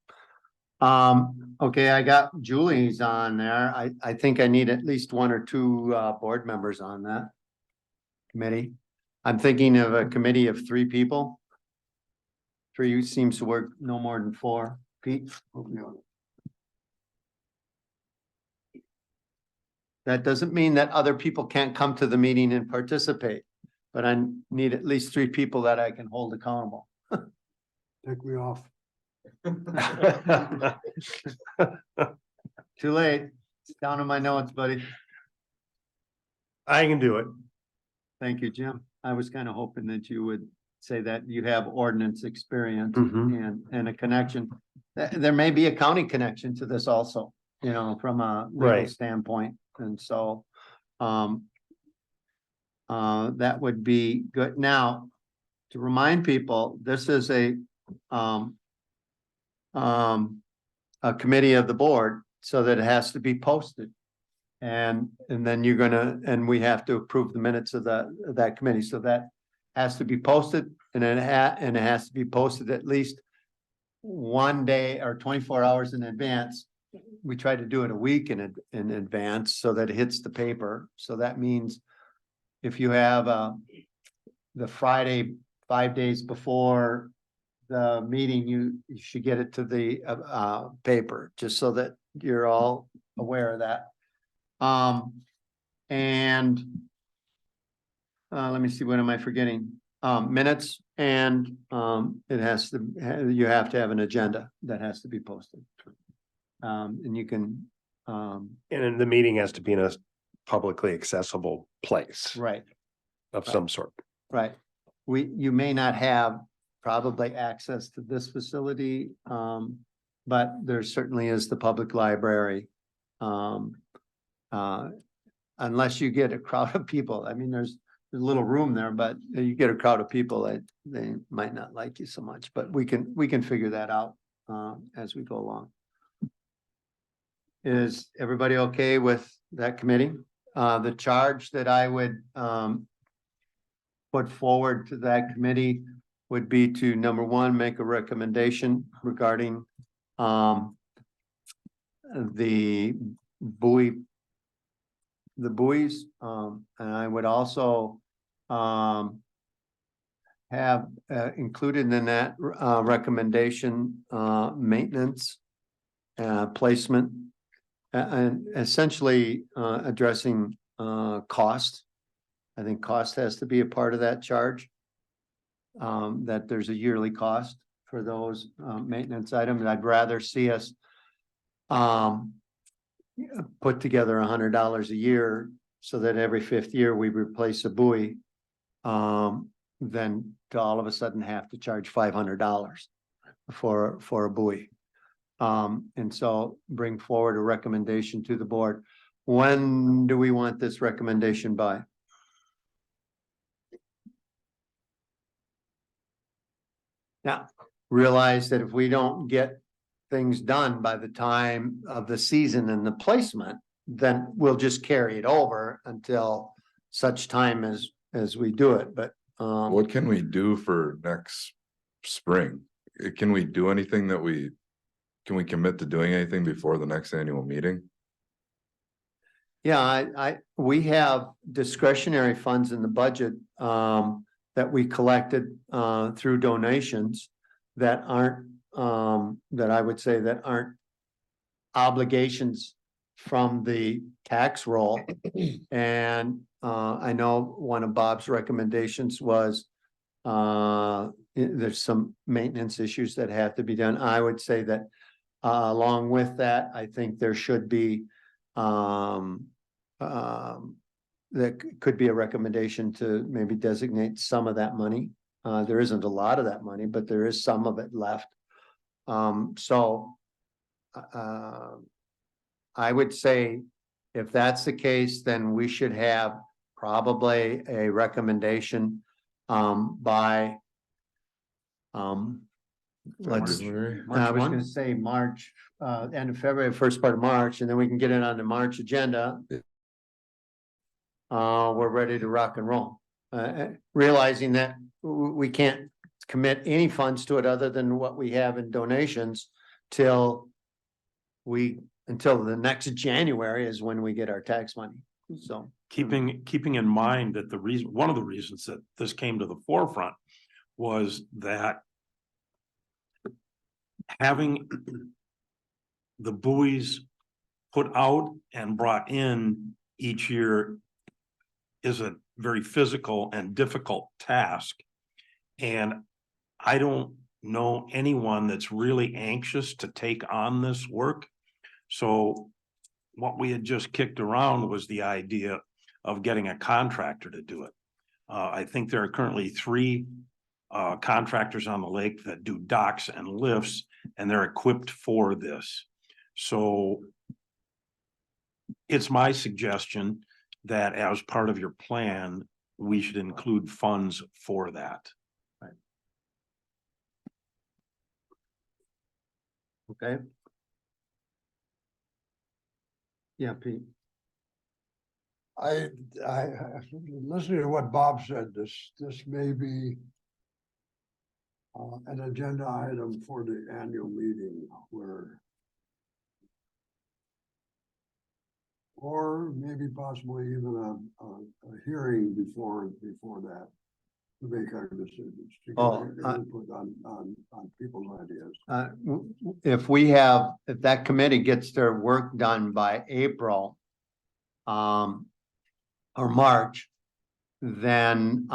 Okay, I got Julie's on there. I think I need at least one or two board members on that committee. I'm thinking of a committee of 3 people. 3 seems to work no more than 4. Pete? That doesn't mean that other people can't come to the meeting and participate, but I need at least 3 people that I can hold accountable. Take me off. Too late. It's down in my notes, buddy. I can do it. Thank you, Jim. I was kind of hoping that you would say that you have ordinance experience Mhm. and a connection. There may be a county connection to this also, from a legal Right. standpoint. And so, that would be good. Now, to remind people, this is a committee of the board, so that it has to be posted. And then and we have to approve the minutes of that committee, so that has to be posted, and it has to be posted at least 1 day or 24 hours in advance. We try to do it a week in advance so that it hits the paper. So that means if you have the Friday, 5 days before the meeting, you should get it to the paper, just so that you're all aware of that. And let me see, what am I forgetting? Minutes, and you have to have an agenda that has to be posted. And you can, And then the meeting has to be in a publicly accessible place right, of some sort. right. You may not have probably access to this facility, but there certainly is the public library. Unless you get a crowd of people. I mean, there's a little room there, but you get a crowd of people, they might not like you so much, but we can figure that out as we go along. Is everybody okay with that committee. The charge that I would, put forward to that committee would be to, number one, make a recommendation regarding, the buoys, and I would also, have included in that recommendation maintenance, placement, and essentially addressing cost. I think cost has to be a part of that charge. That there's a yearly cost for those maintenance items. I'd rather see us put together $100 a year so that every 5th year we replace a buoy, than to all of a sudden have to charge $500 for a buoy. And so bring forward a recommendation to the board. When do we want this recommendation by? Now, realize that if we don't get things done by the time of the season and the placement, then we'll just carry it over until such time as we do it, but. What can we do for next spring? Can we do anything can we commit to doing anything before the next annual meeting? Yeah, we have discretionary funds in the budget, that we collected, through donations that aren't, that I would say that aren't obligations from the tax roll. And I know one of Bob's recommendations was there's some maintenance issues that have to be done. I would say that along with that, I think there should be there could be a recommendation to maybe designate some of that money. There isn't a lot of that money, but there is some of it left. I would say if that's the case, then we should have probably a recommendation by let's, February? I was gonna say March, end of February, first part of March, and then we can get it on the March agenda. We're ready to rock and roll. Realizing that we can't commit any funds to it other than what we have in donations until the next January is when we get our tax money. So Keeping in mind that one of the reasons that this came to the forefront was that having the buoys put out and brought in each year is a very physical and difficult task. And I don't know anyone that's really anxious to take on this work. So what we had just kicked around was the idea of getting a contractor to do it. I think there are currently 3 contractors on the lake that do docks and lifts, and they're equipped for this. So it's my suggestion that as part of your plan, we should include funds for that. okay. Yeah, Pete. Listening to what Bob said, this may be an agenda item for the annual meeting or maybe possibly even a hearing before that to make our decisions, to get input on people's ideas. If that committee gets their work done by April, or March, then,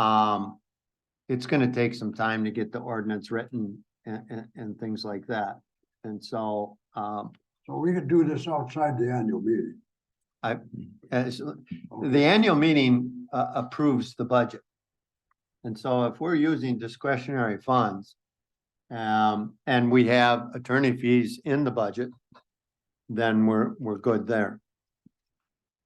it's gonna take some time to get the ordinance written and things like that. And so, So we could do this outside the annual meeting. the annual meeting approves the budget. And so if we're using discretionary funds, and we have attorney fees in the budget, then we're good there.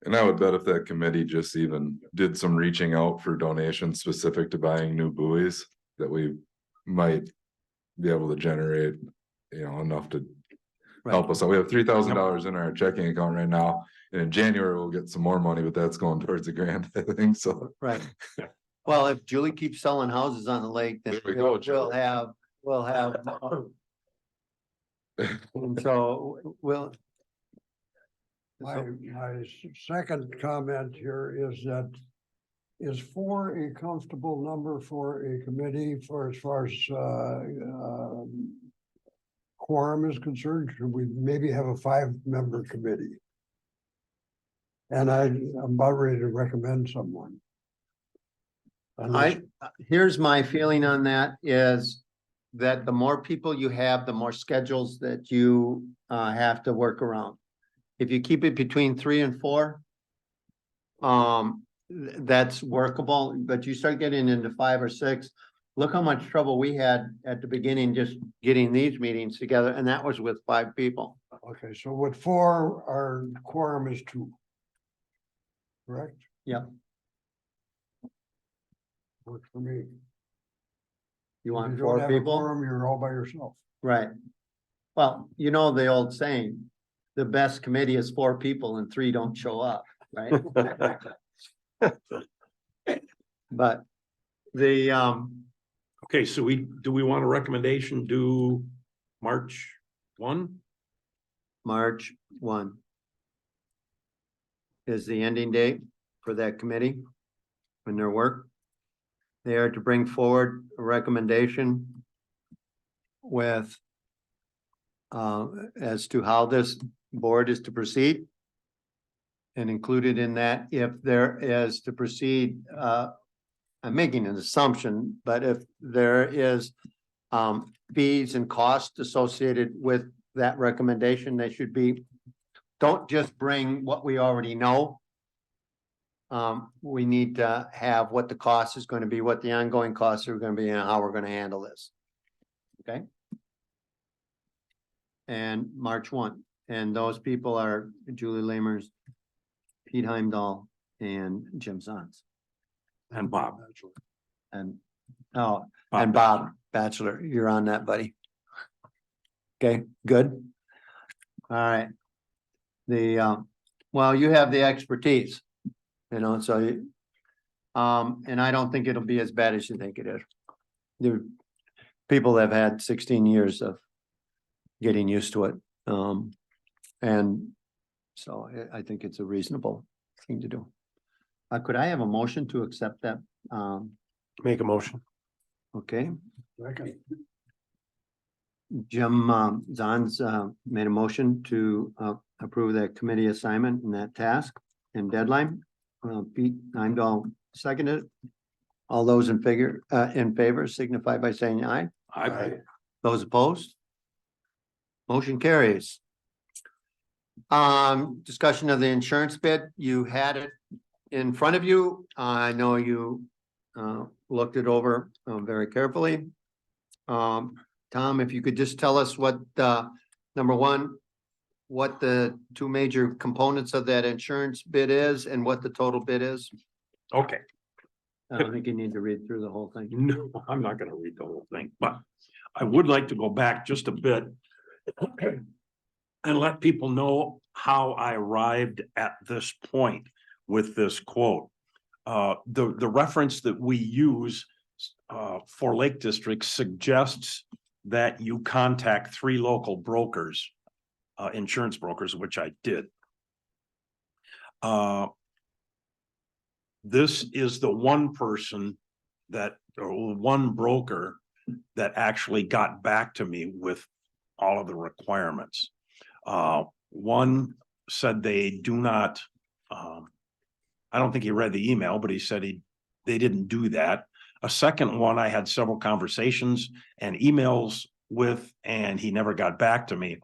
And I would bet if that committee just even did some reaching out for donations specific to buying new buoys, that we might be able to generate, enough to, help us. So we have $3,000 in our checking account right now. And in January, we'll get some more money, but that's going towards the grant, I think, so. Right. Well, if Julie keeps selling houses on the lake, then There we go, we'll Joe. we'll have. And so we'll. My second comment here is that is 4 a comfortable number for a committee for as far as quorum is concerned? Should we maybe have a 5-member committee? And I'm about ready to recommend someone. Here's my feeling on that is that the more people you have, the more schedules that you have to work around. If you keep it between 3 and 4, that's workable, but you start getting into 5 or 6. Look how much trouble we had at the beginning, just getting these meetings together, and that was with 5 people. Okay, so with 4, our quorum is 2. Correct? Yep. Works for me. You If want you don't 4 have a people? quorum, you're all by yourself. Right. Well, you know the old saying, the best committee is 4 people and 3 don't show up, right? But the, Okay, so do we want a recommendation due March 1? March 1 is the ending date for that committee and their work. They are to bring forward a recommendation with as to how this board is to proceed. And included in that, if there is to proceed, I'm making an assumption, but if there is fees and costs associated with that recommendation, they should be, don't just bring what we already know. We need to have what the cost is going to be, what the ongoing costs are going to be, and how we're going to handle this. Okay. And March 1, and those people are Julie Lamers, Pete Heimdahl, and Jim Zons. And Bob. And, oh, and Bob Batchelor, you're on that, buddy. Okay, good. All right. The, well, you have the expertise, you know, so, and I don't think it'll be as bad as you think it is. There, people have had 16 years of getting used to it. And so I think it's a reasonable thing to do. Could I have a motion to accept that? Make a motion. Okay, Second. Jim Zons made a motion to approve that committee assignment and that task and deadline. Pete Heimdahl seconded. All those in favor signify by saying aye. Aye. Those opposed? Motion carries. Discussion of the insurance bid. You had it in front of you. I know you looked it over very carefully. Tom, if you could just tell us what number 1, what the 2 major components of that insurance bid is and what the total bid is. Okay. I don't think you need to read through the whole thing. No, I'm not gonna read the whole thing, but I would like to go back just a bit and let people know how I arrived at this point with this quote. The reference that we use for Lake District suggests that you contact 3 local brokers, insurance brokers, which I did. This is the one person or one broker that actually got back to me with all of the requirements. One said they do not, I don't think he read the email, but he said they didn't do that. A second one, I had several conversations and emails with, and he never got back to me.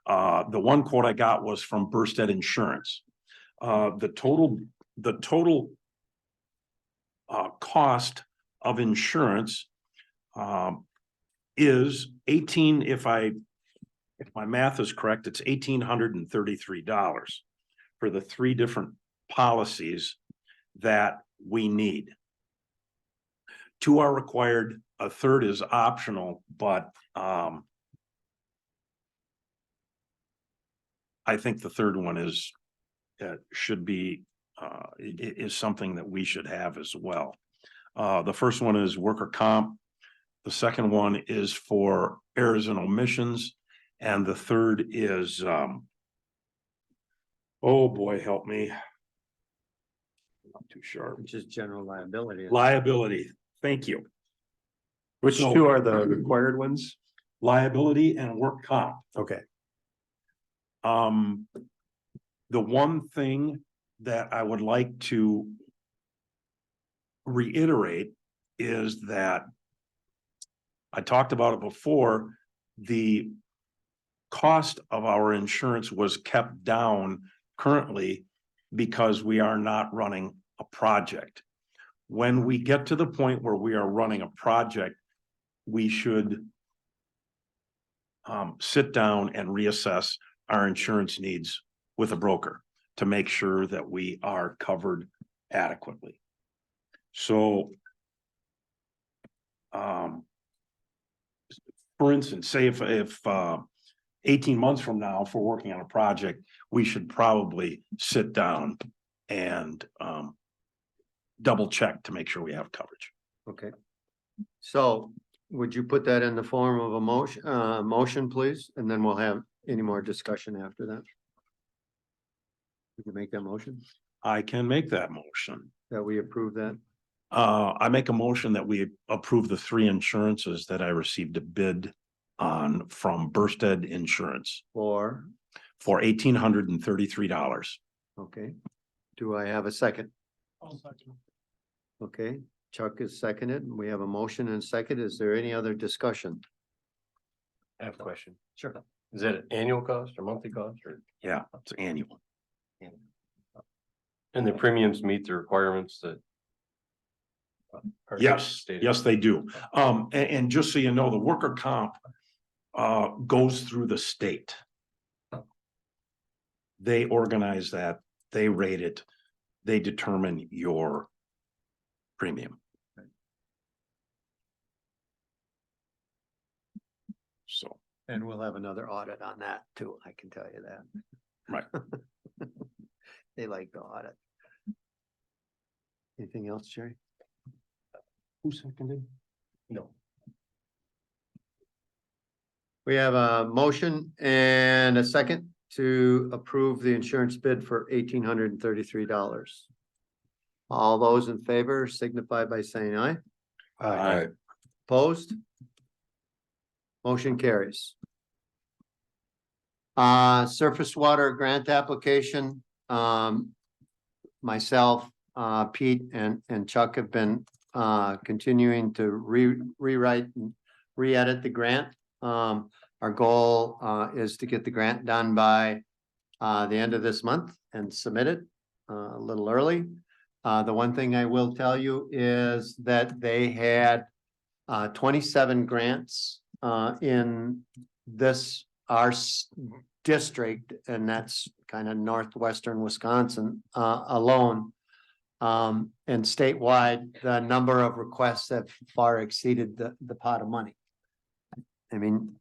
The one quote I got was from Burstead Insurance. The total cost of insurance is 18, if my math is correct, it's $1,833 for the 3 different policies that we need. 2 are required, a third is optional, but I think the third one is, should be, is something that we should have as well. The first one is worker comp. The second one is for errors and omissions. And the third is, oh boy, help me. Not too sharp. Which is general liability. Liability, thank you. Which So- two are the required ones? Liability and work comp. Okay. The one thing that I would like to reiterate is that I talked about it before, the cost of our insurance was kept down currently because we are not running a project. When we get to the point where we are running a project, we should sit down and reassess our insurance needs with a broker to make sure that we are covered adequately. So, for instance, say if 18 months from now, if we're working on a project, we should probably sit down and double check to make sure we have coverage. Okay. So would you put that in the form of a motion, please? And then we'll have any more discussion after that. You can make that motion, I can make that motion. that we approve that. I make a motion that we approve the 3 insurances that I received a bid on from Bursted Insurance For, for $1,833. okay. Do I have a second? Okay, Chuck is seconded. We have a motion and second. Is there any other discussion? I have a question. Sure. Is that an annual cost or monthly cost or? Yeah, it's annual. And the premiums meet the requirements that? are Yes, stated? yes, they do. And just so you know, the worker comp goes through the state. They organize that, they rate it, they determine your premium. So, And we'll have another audit on that too, I can tell you that. right. They like the audit. Anything else, Jerry? Who seconded? No. We have a motion and a second to approve the insurance bid for $1,833. All those in favor signify by saying aye. Aye. Opposed? Motion carries. Surface water grant application, myself, Pete and Chuck have been continuing to rewrite and re-edit the grant. Our goal is to get the grant done by the end of this month and submit it a little early. The one thing I will tell you is that they had 27 grants in this, our district, and that's kind of northwestern Wisconsin alone. And statewide, the number of requests have far exceeded the pot of money. I mean,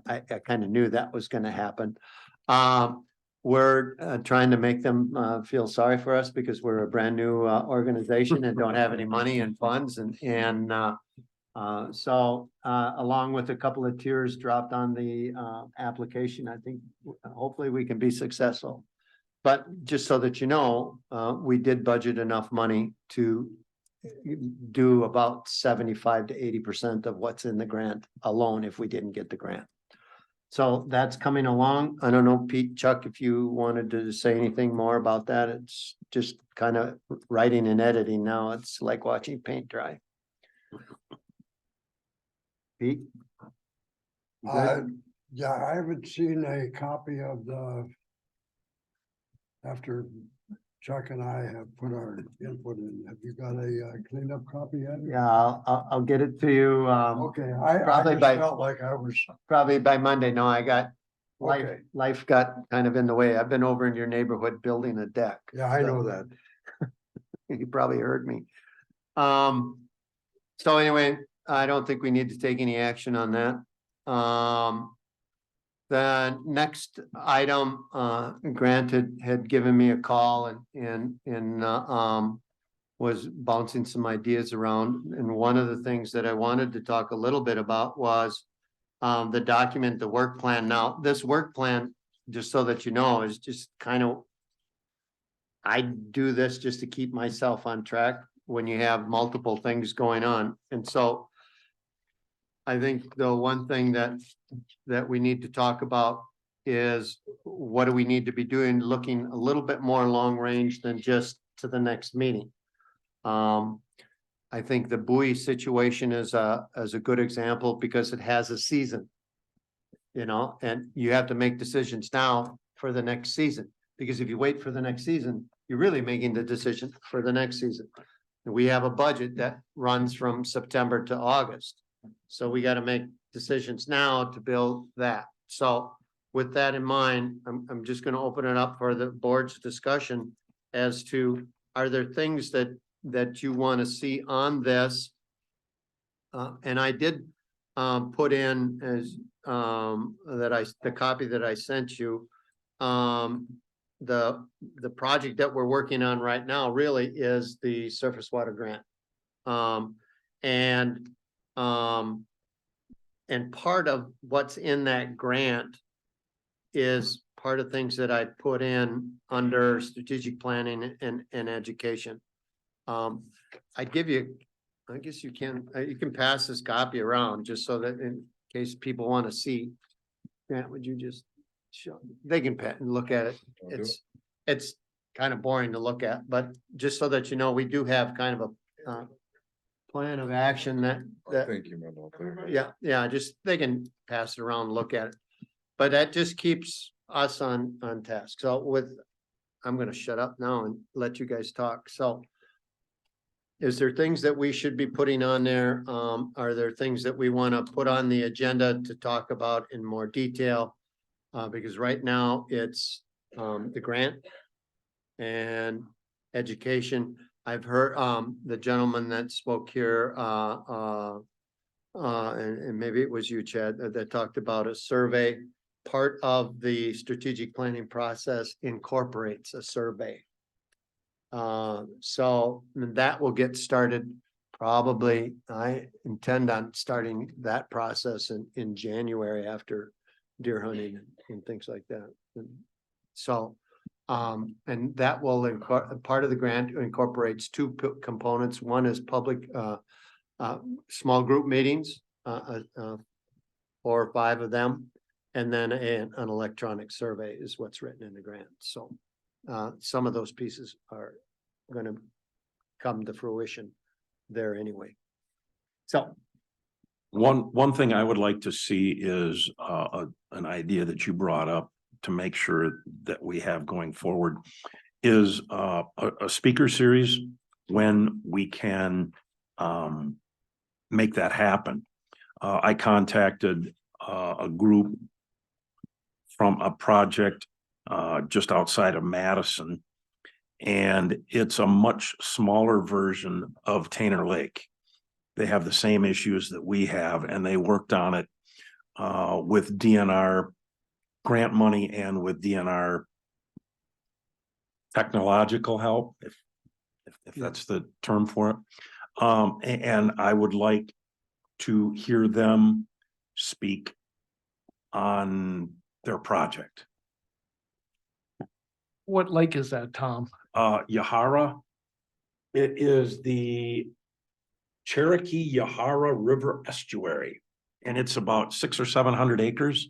I kind of knew that was going to happen. We're trying to make them feel sorry for us because we're a brand new organization and don't have any money and funds so along with a couple of tiers dropped on the application, I think hopefully we can be successful. But just so that you know, we did budget enough money to do about 75 to 80% of what's in the grant alone if we didn't get the grant. So that's coming along. I don't know, Pete, Chuck, if you wanted to say anything more about that. It's just kind of writing and editing now. It's like watching paint dry. Pete? You good? Yeah, I haven't seen a copy of after Chuck and I have put our input in. Have you got a cleaned up copy yet? Yeah, I'll get it to you. Okay, I Probably just by- felt like I was, Probably by Monday. No, I got okay, life got kind of in the way. I've been over in your neighborhood building a deck. yeah, I know that. You probably heard me. So anyway, I don't think we need to take any action on that. The next item, Grant had given me a call and was bouncing some ideas around. And one of the things that I wanted to talk a little bit about was the document, the work plan. Now, this work plan, just so that you know, is just kind of, I do this just to keep myself on track when you have multiple things going on. And so I think the one thing that we need to talk about is what do we need to be doing, looking a little bit more long range than just to the next meeting. I think the buoy situation is a good example because it has a season. You know, and you have to make decisions now for the next season, because if you wait for the next season, you're really making the decision for the next season. And we have a budget that runs from September to August. So we got to make decisions now to build that. So with that in mind, I'm just going to open it up for the board's discussion as to, are there things that you want to see on this? And I did put in as the copy that I sent you, the project that we're working on right now really is the surface water grant. And part of what's in that grant is part of things that I put in under strategic planning and education. I'd give you, I guess you can pass this copy around just so that in case people want to see. Grant, would you just show, they can pet and look at it. It's kind of boring to look at, but just so that you know, we do have kind of a plan of action that Thank you, man. yeah, just they can pass it around and look at it. But that just keeps us on task. So I'm gonna shut up now and let you guys talk. So is there things that we should be putting on there? Are there things that we want to put on the agenda to talk about in more detail? Because right now it's the grant and education. I've heard the gentleman that spoke here and maybe it was you, Chad, that talked about a survey. Part of the strategic planning process incorporates a survey. So that will get started probably. I intend on starting that process in January after deer hunting and things like that. And so, and that will part of the grant incorporates two components. One is public, small group meetings, 4 or 5 of them. And then an electronic survey is what's written in the grant. So some of those pieces are going to come to fruition there anyway. So one thing I would like to see is an idea that you brought up to make sure that we have going forward is a speaker series when we can make that happen. I contacted a group from a project just outside of Madison, and it's a much smaller version of Tainter Lake. They have the same issues that we have, and they worked on it with DNR grant money and with DNR technological help, if that's the term for it. And I would like to hear them speak on their project. What lake is that, Tom? Yahara. It is the Cherokee Yahara River Estuary, and it's about 600 or 700 acres.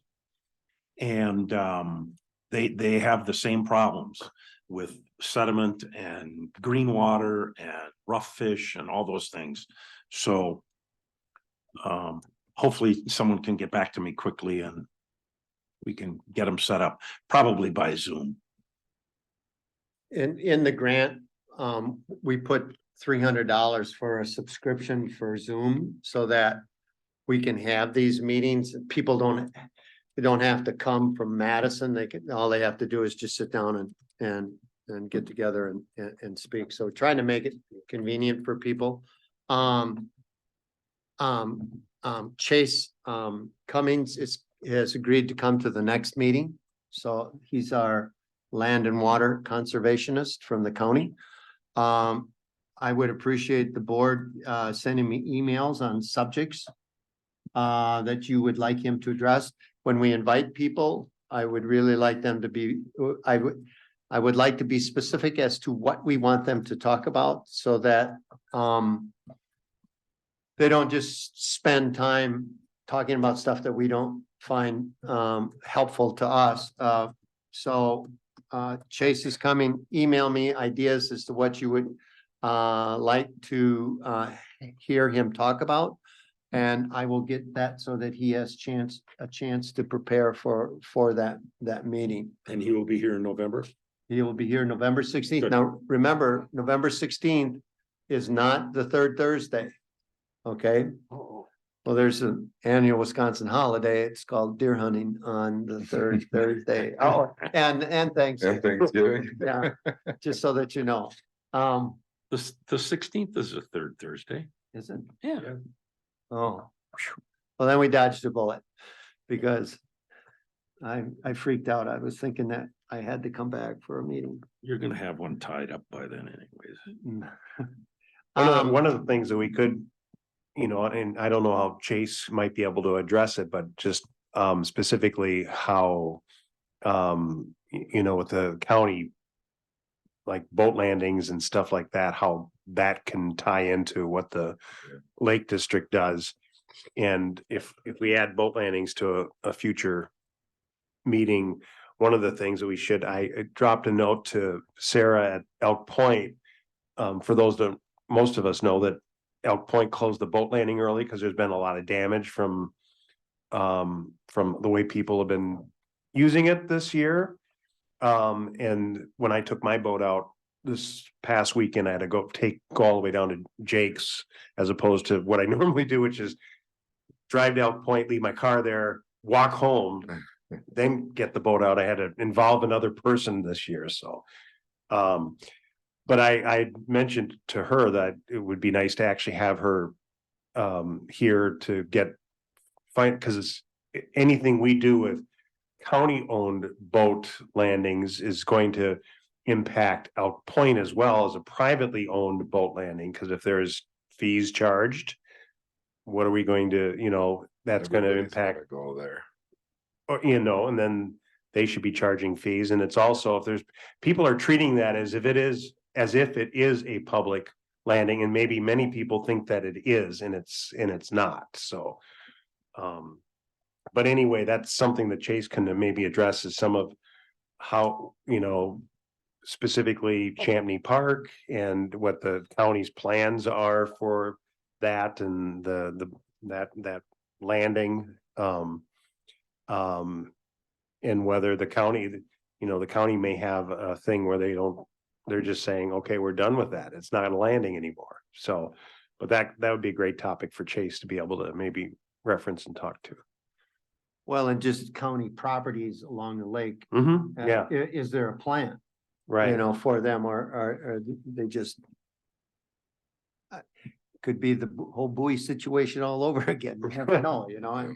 And they have the same problems with sediment and green water and rough fish and all those things. So hopefully someone can get back to me quickly and we can get them set up, probably by Zoom. in the grant, we put $300 for a subscription for Zoom so that we can have these meetings. People don't have to come from Madison. All they have to do is just sit down and get together and speak. So trying to make it convenient for people. Chase Cummings has agreed to come to the next meeting. So he's our land and water conservationist from the county. I would appreciate the board sending me emails on subjects that you would like him to address. When we invite people, I would really like them to be, I would like to be specific as to what we want them to talk about so that they don't just spend time talking about stuff that we don't find helpful to us. So Chase is coming, email me ideas as to what you would like to hear him talk about. And I will get that so that he has a chance to prepare for that meeting. And he will be here in November. He will be here November 16th. Good. Now, remember, November 16th is not the third Thursday. Okay? Well, there's an annual Wisconsin holiday. It's called deer hunting on the third Thursday. Oh, and Thanksgiving. And Thanksgiving. Yeah, just so that you know. The 16th is the third Thursday. Is it? Yeah. Oh, well, then we dodged a bullet because I freaked out. I was thinking that I had to come back for a meeting. You're gonna have one tied up by then anyways. One of the things that we could, you know, and I don't know how Chase might be able to address it, but just specifically how you know, with the county like boat landings and stuff like that, how that can tie into what the Lake District does. And if we add boat landings to a future meeting, one of the things that we should, I dropped a note to Sarah at Elk Point. For those that most of us know that Elk Point closed the boat landing early because there's been a lot of damage from the way people have been using it this year. And when I took my boat out this past weekend, I had to go all the way down to Jake's as opposed to what I normally do, which is drive to Elk Point, leave my car there, walk home, then get the boat out. I had to involve another person this year. So, but I mentioned to her that it would be nice to actually have her here to because it's anything we do with county-owned boat landings is going to impact Elk Point as well as a privately owned boat landing. Because if there's fees charged, what are we going to, you know, that's going to Everybody's gotta impact, Go there. or, you know, and then they should be charging fees. And it's also, if there's, people are treating that as if it is a public landing, and maybe many people think that it is, and it's not. So, but anyway, that's something that Chase can maybe address, is some of how, you know, specifically Champney Park and what the county's plans are for that and that landing. And whether the county, you know, the county may have a thing where they're just saying, okay, we're done with that. It's not a landing anymore. So, but that would be a great topic for Chase to be able to maybe reference and talk to. Well, and just county properties along the lake. Yeah, Is there a plan? right. You know, for them, or they just could be the whole buoy situation all over again. You never know, you know.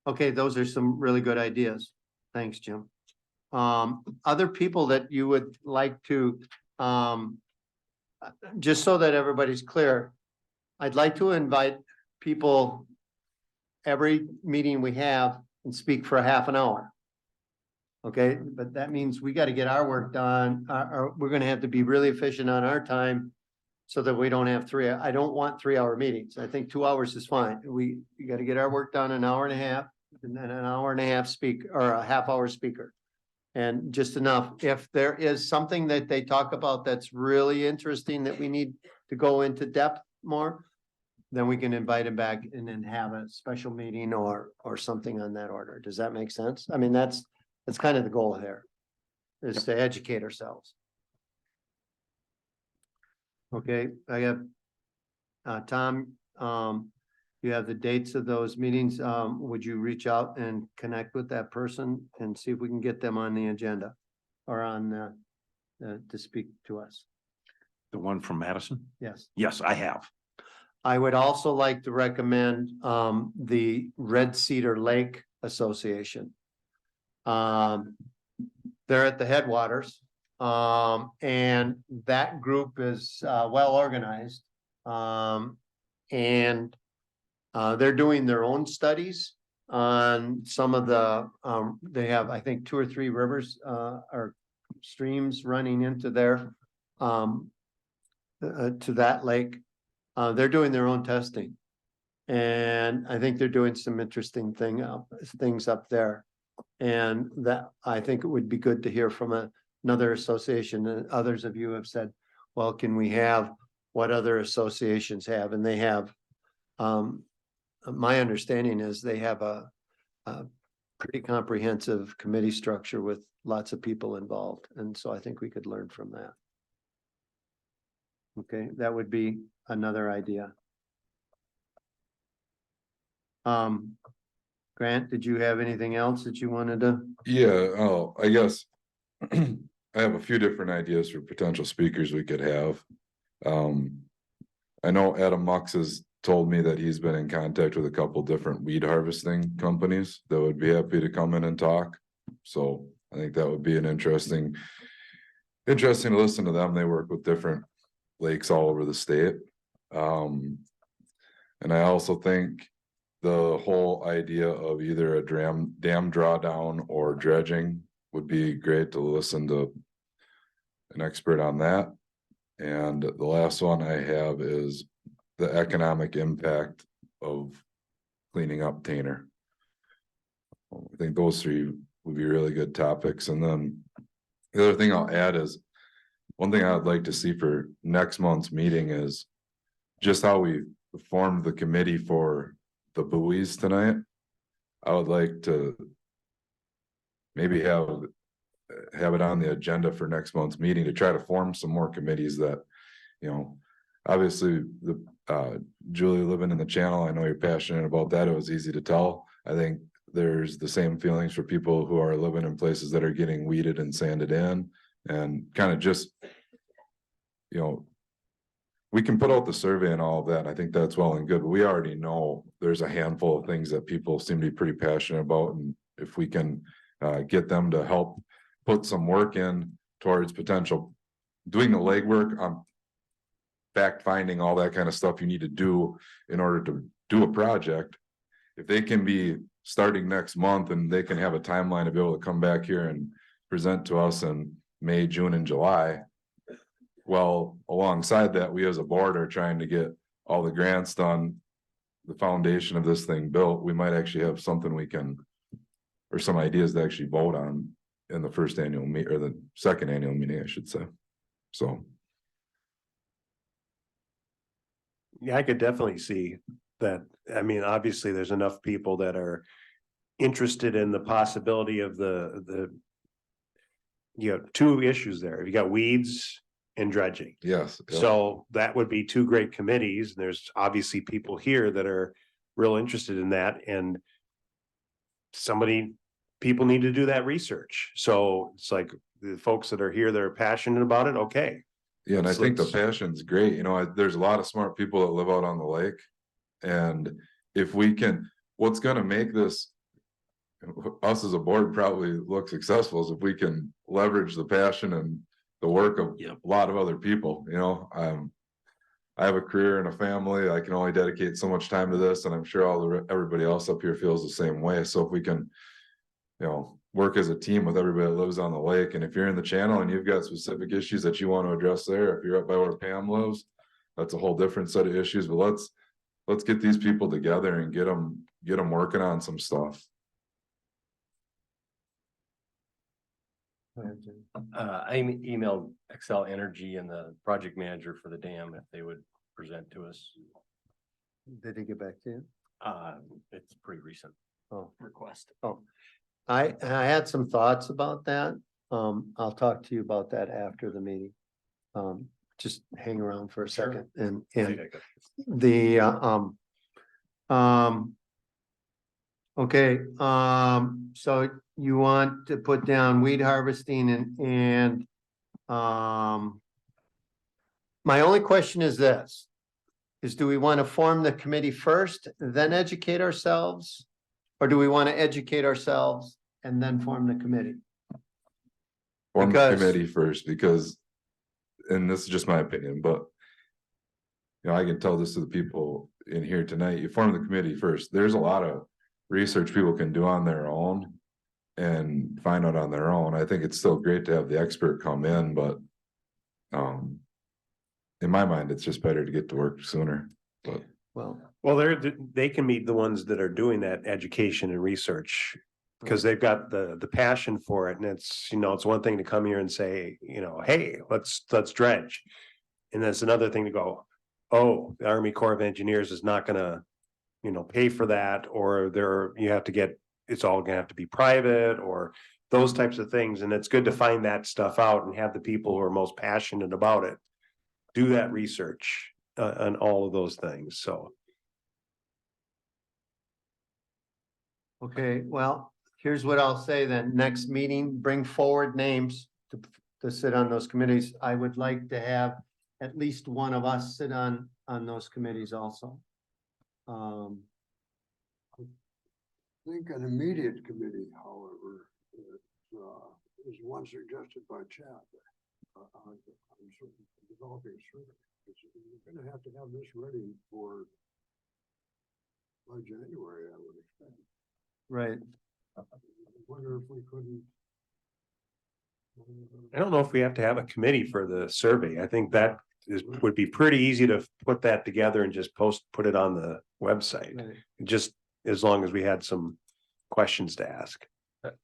Okay, those are some really good ideas. Thanks, Jim. Other people that you would like to, just so that everybody's clear, I'd like to invite people every meeting we have and speak for a half an hour. Okay, but that means we got to get our work done, or we're gonna have to be really efficient on our time so that we don't have I don't want 3-hour meetings. I think 2 hours is fine. We got to get our work done an hour and a half, and then an hour and a half or a half-hour speaker. And just enough. If there is something that they talk about that's really interesting that we need to go into depth more, then we can invite them back and then have a special meeting or something on that order. Does that make sense? I mean, that's kind of the goal here, is to educate ourselves. Okay, I have Tom, you have the dates of those meetings. Would you reach out and connect with that person and see if we can get them on the agenda or on to speak to us? The one from Madison? Yes. Yes, I have. I would also like to recommend, the Red Cedar Lake Association. They're at the headwaters, and that group is, well organized. And they're doing their own studies on some of the, they have, I think, 2 or 3 rivers, or streams running into their, to that lake. They're doing their own testing. And I think they're doing some interesting things up there. And that, I think it would be good to hear from another association. And others of you have said, well, can we have what other associations have? And they have, my understanding is they have a pretty comprehensive committee structure with lots of people involved. And so I think we could learn from that. Okay, that would be another idea. Grant, did you have anything else that you wanted to? Yeah, oh, I guess. I have a few different ideas for potential speakers we could have. I know Adam Mux has told me that he's been in contact with a couple different weed harvesting companies that would be happy to come in and talk. So I think that would be an interesting to listen to them. They work with different lakes all over the state. And I also think the whole idea of either a dam drawdown or dredging would be great to listen to an expert on that. And the last one I have is the economic impact of cleaning up Tainter. I think those 3 would be really good topics. And then the other thing I'll add is one thing I'd like to see for next month's meeting is just how we formed the committee for the buoys tonight. I would like to maybe have it on the agenda for next month's meeting to try to form some more committees that, you know, obviously the Julie, living in the channel, I know you're passionate about that. It was easy to tell. I think there's the same feelings for people who are living in places that are getting weeded and sanded in, and kind of just, you know, we can put out the survey and all of that. I think that's well and good, but we already know there's a handful of things that people seem to be pretty passionate about. And if we can get them to help put some work in towards potential doing the legwork on fact finding, all that kind of stuff you need to do in order to do a project. If they can be starting next month and they can have a timeline to be able to come back here and present to us in May, June, and July. Well, alongside that, we as a board are trying to get all the grants done, the foundation of this thing built. We might actually have something we can, or some ideas to actually vote on in the first annual meet, or the second annual meeting, I should say. So. Yeah, I could definitely see that. I mean, obviously, there's enough people that are interested in the possibility of you have 2 issues there. You got weeds and dredging. Yes. So that would be 2 great committees. There's obviously people here that are real interested in that, and people need to do that research. So it's like the folks that are here that are passionate about it. Okay. Yeah, and I think the passion's great. You know, there's a lot of smart people that live out on the lake. And if we can, what's gonna make this us as a board probably look successful is if we can leverage the passion and the work of a lot of other people. You know, I have a career and a family. I can only dedicate so much time to this, and I'm sure everybody else up here feels the same way. So if we can, you know, work as a team with everybody that lives on the lake, and if you're in the channel and you've got specific issues that you want to address there, if you're up by where Pam lives, that's a whole different set of issues. But let's get these people together and get them working on some stuff. I emailed Excel Energy and the project manager for the dam if they would present to us. Did he get back to you? It's pretty recent. Request. I had some thoughts about that. I'll talk to you about that after the meeting. Just hang around for a second and the okay, so you want to put down weed harvesting and my only question is this. is do we want to form the committee first, then educate ourselves? Or do we want to educate ourselves and then form the committee? Form the Because- committee first, because, and this is just my opinion, but. You know, I can tell this to the people in here tonight, you form the committee first, there's a lot of research people can do on their own. And find out on their own, I think it's still great to have the expert come in, but. In my mind, it's just better to get to work sooner, but. Well, They can be the ones that are doing that education and research. Because they've got the passion for it, and it's, you know, it's one thing to come here and say, you know, hey, let's dredge. And that's another thing to go, oh, the Army Corps of Engineers is not gonna, you know, pay for that, or you have to get, it's all gonna have to be private, or those types of things. And it's good to find that stuff out and have the people who are most passionate about it do that research on all of those things, so. okay, well, here's what I'll say then. Next meeting, bring forward names to sit on those committees. I would like to have at least one of us sit on those committees also. I think an immediate committee, however, is one suggested by Chad. On developing a survey. You're gonna have to have this ready by January, I would expect. Right. I wonder if we couldn't. I don't know if we have to have a committee for the survey. I think that would be pretty easy to put that together and just put it on the website. Right. Just as long as we had some questions to ask.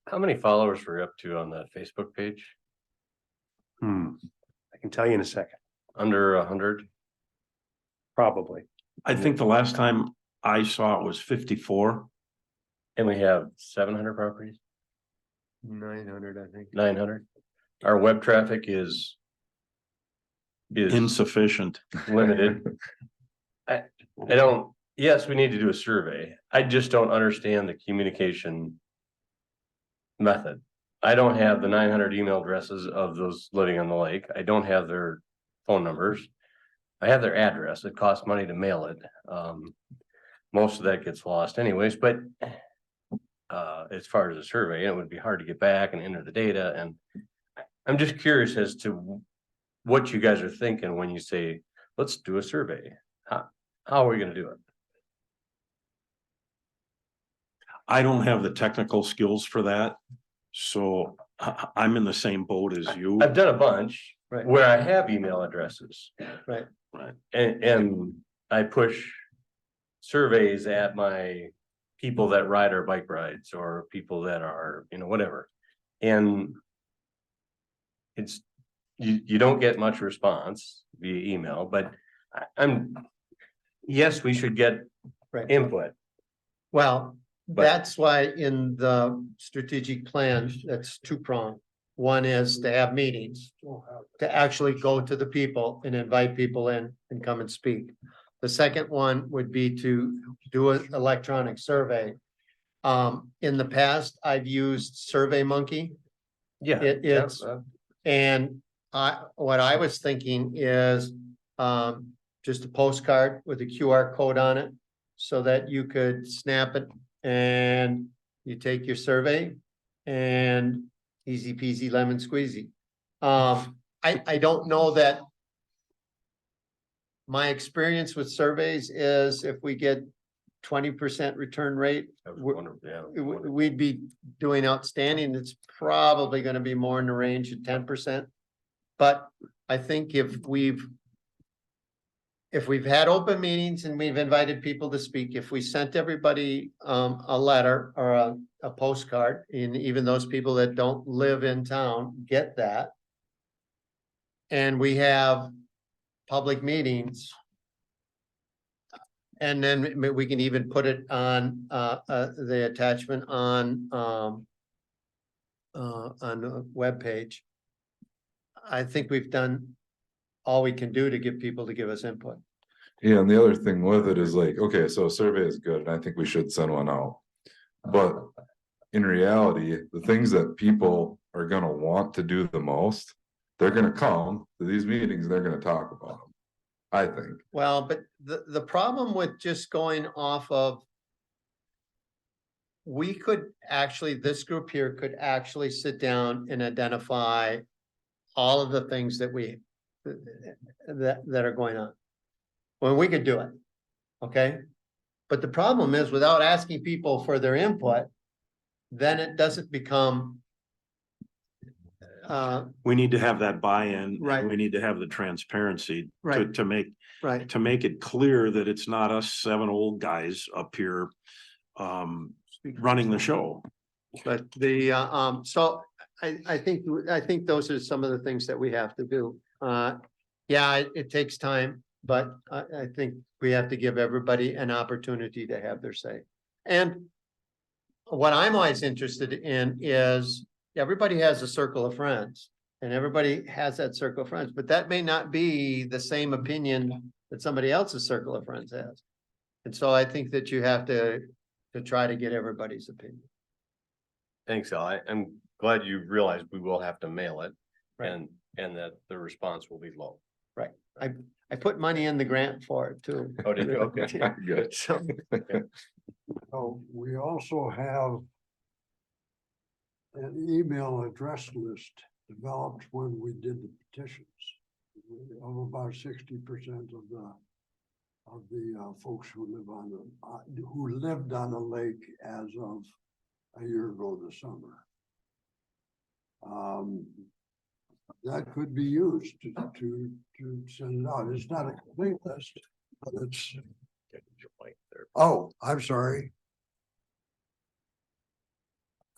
How many followers were you up to on that Facebook page? I can tell you in a second, Under 100? probably. I think the last time I saw it was 54. And we have 700 properties, 900, I think. 900. Our web traffic is Insufficient. limited. I don't, yes, we need to do a survey. I just don't understand the communication method. I don't have the 900 email addresses of those living on the lake. I don't have their phone numbers. I have their address. It costs money to mail it. Most of that gets lost anyways, but as far as a survey, it would be hard to get back and enter the data. And I'm just curious as to what you guys are thinking when you say, let's do a survey. How are we gonna do it? I don't have the technical skills for that. So I'm in the same boat as you. I've done a bunch Right. where I have email addresses. Right. And I push surveys at my people that ride our bike rides or people that are, you know, whatever. And it's, you don't get much response via email, but yes, we should get Right. input. Well, But- that's why in the strategic plan, that's two-pronged. One is to have meetings, to actually go to the people and invite people in and come and speak. The second one would be to do an electronic survey. In the past, I've used SurveyMonkey. Yeah. It's, and what I was thinking is, just a postcard with a QR code on it. So that you could snap it and you take your survey and easy peasy lemon squeezy. I don't know that. My experience with surveys is if we get 20% return rate, we'd be doing outstanding. It's probably gonna be more in the range of 10%. But I think if we've had open meetings and we've invited people to speak, if we sent everybody a letter or a postcard, and even those people that don't live in town get that. And we have public meetings. And then we can even put it on the attachment on the webpage. I think we've done all we can do to get people to give us input. Yeah, and the other thing with it is like, okay, so a survey is good, and I think we should send one out. But in reality, the things that people are gonna want to do the most, they're gonna come to these meetings, they're gonna talk about them. I think. Well, but the problem with just going off of. We could actually, this group here could actually sit down and identify all of the things that that are going on. Well, we could do it, okay? But the problem is without asking people for their input, then it doesn't become. We need to have that buy-in. Right. We need to have the transparency Right. to make Right. it clear that it's not us 7 old guys up here running the show. But so I think those are some of the things that we have to do. Yeah, it takes time, but I think we have to give everybody an opportunity to have their say. And what I'm always interested in is everybody has a circle of friends and everybody has that circle of friends, but that may not be the same opinion that somebody else's circle of friends has. And so I think that you have to try to get everybody's opinion. Thanks, Al. I'm glad you realized we will have to mail it. Right. And that the response will be low. Right. I put money in the grant for it too. Oh, did you? Okay. Good. So, So we also have an email address list developed when we did the petitions of about 60% of the folks who live on who lived on the lake as of a year ago this summer. That could be used to send it out. It's not a complete list, but it's. Oh, I'm sorry.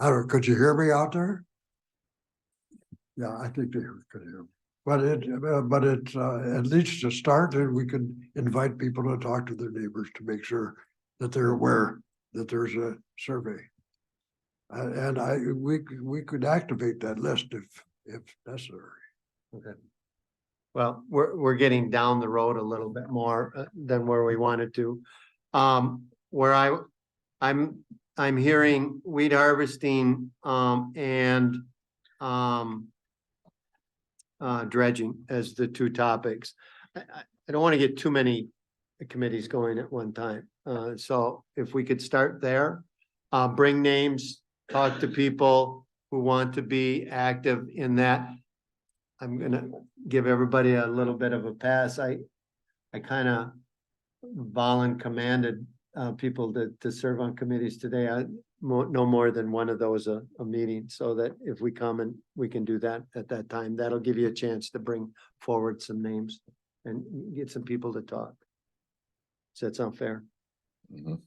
I don't, could you hear me out there? Yeah, I think they could hear me. But it's at least to start, and we could invite people to talk to their neighbors to make sure that they're aware that there's a survey. And we could activate that list if necessary. okay. Well, we're getting down the road a little bit more than where we wanted to. Where I'm hearing weed harvesting and dredging as the two topics. I don't want to get too many committees going at one time. So if we could start there, bring names, talk to people who want to be active in that. I'm gonna give everybody a little bit of a pass. I kind of commanded people to serve on committees today. No more than one of those a meeting, so that if we come and we can do that at that time, that'll give you a chance to bring forward some names and get some people to talk. Does that sound fair? Mhm.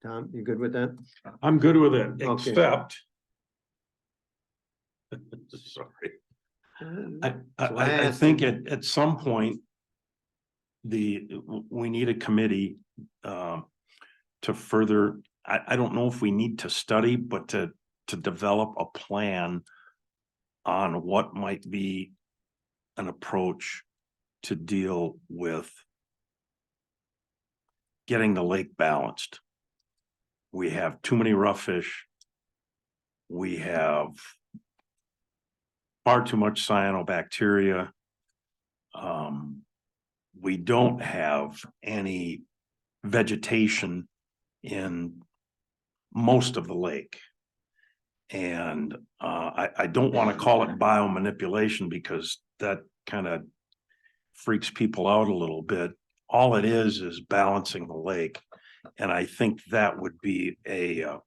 Tom, you good with that? I'm good with it, Okay. except. Sorry. So I I asked think him- at some point. We need a committee to further, I don't know if we need to study, but to develop a plan. On what might be an approach to deal with. Getting the lake balanced. We have too many rough fish. We have. Far too much cyanobacteria. We don't have any vegetation in most of the lake. And I don't want to call it biomanipulation because that kind of freaks people out a little bit. All it is balancing the lake. And I think that would be a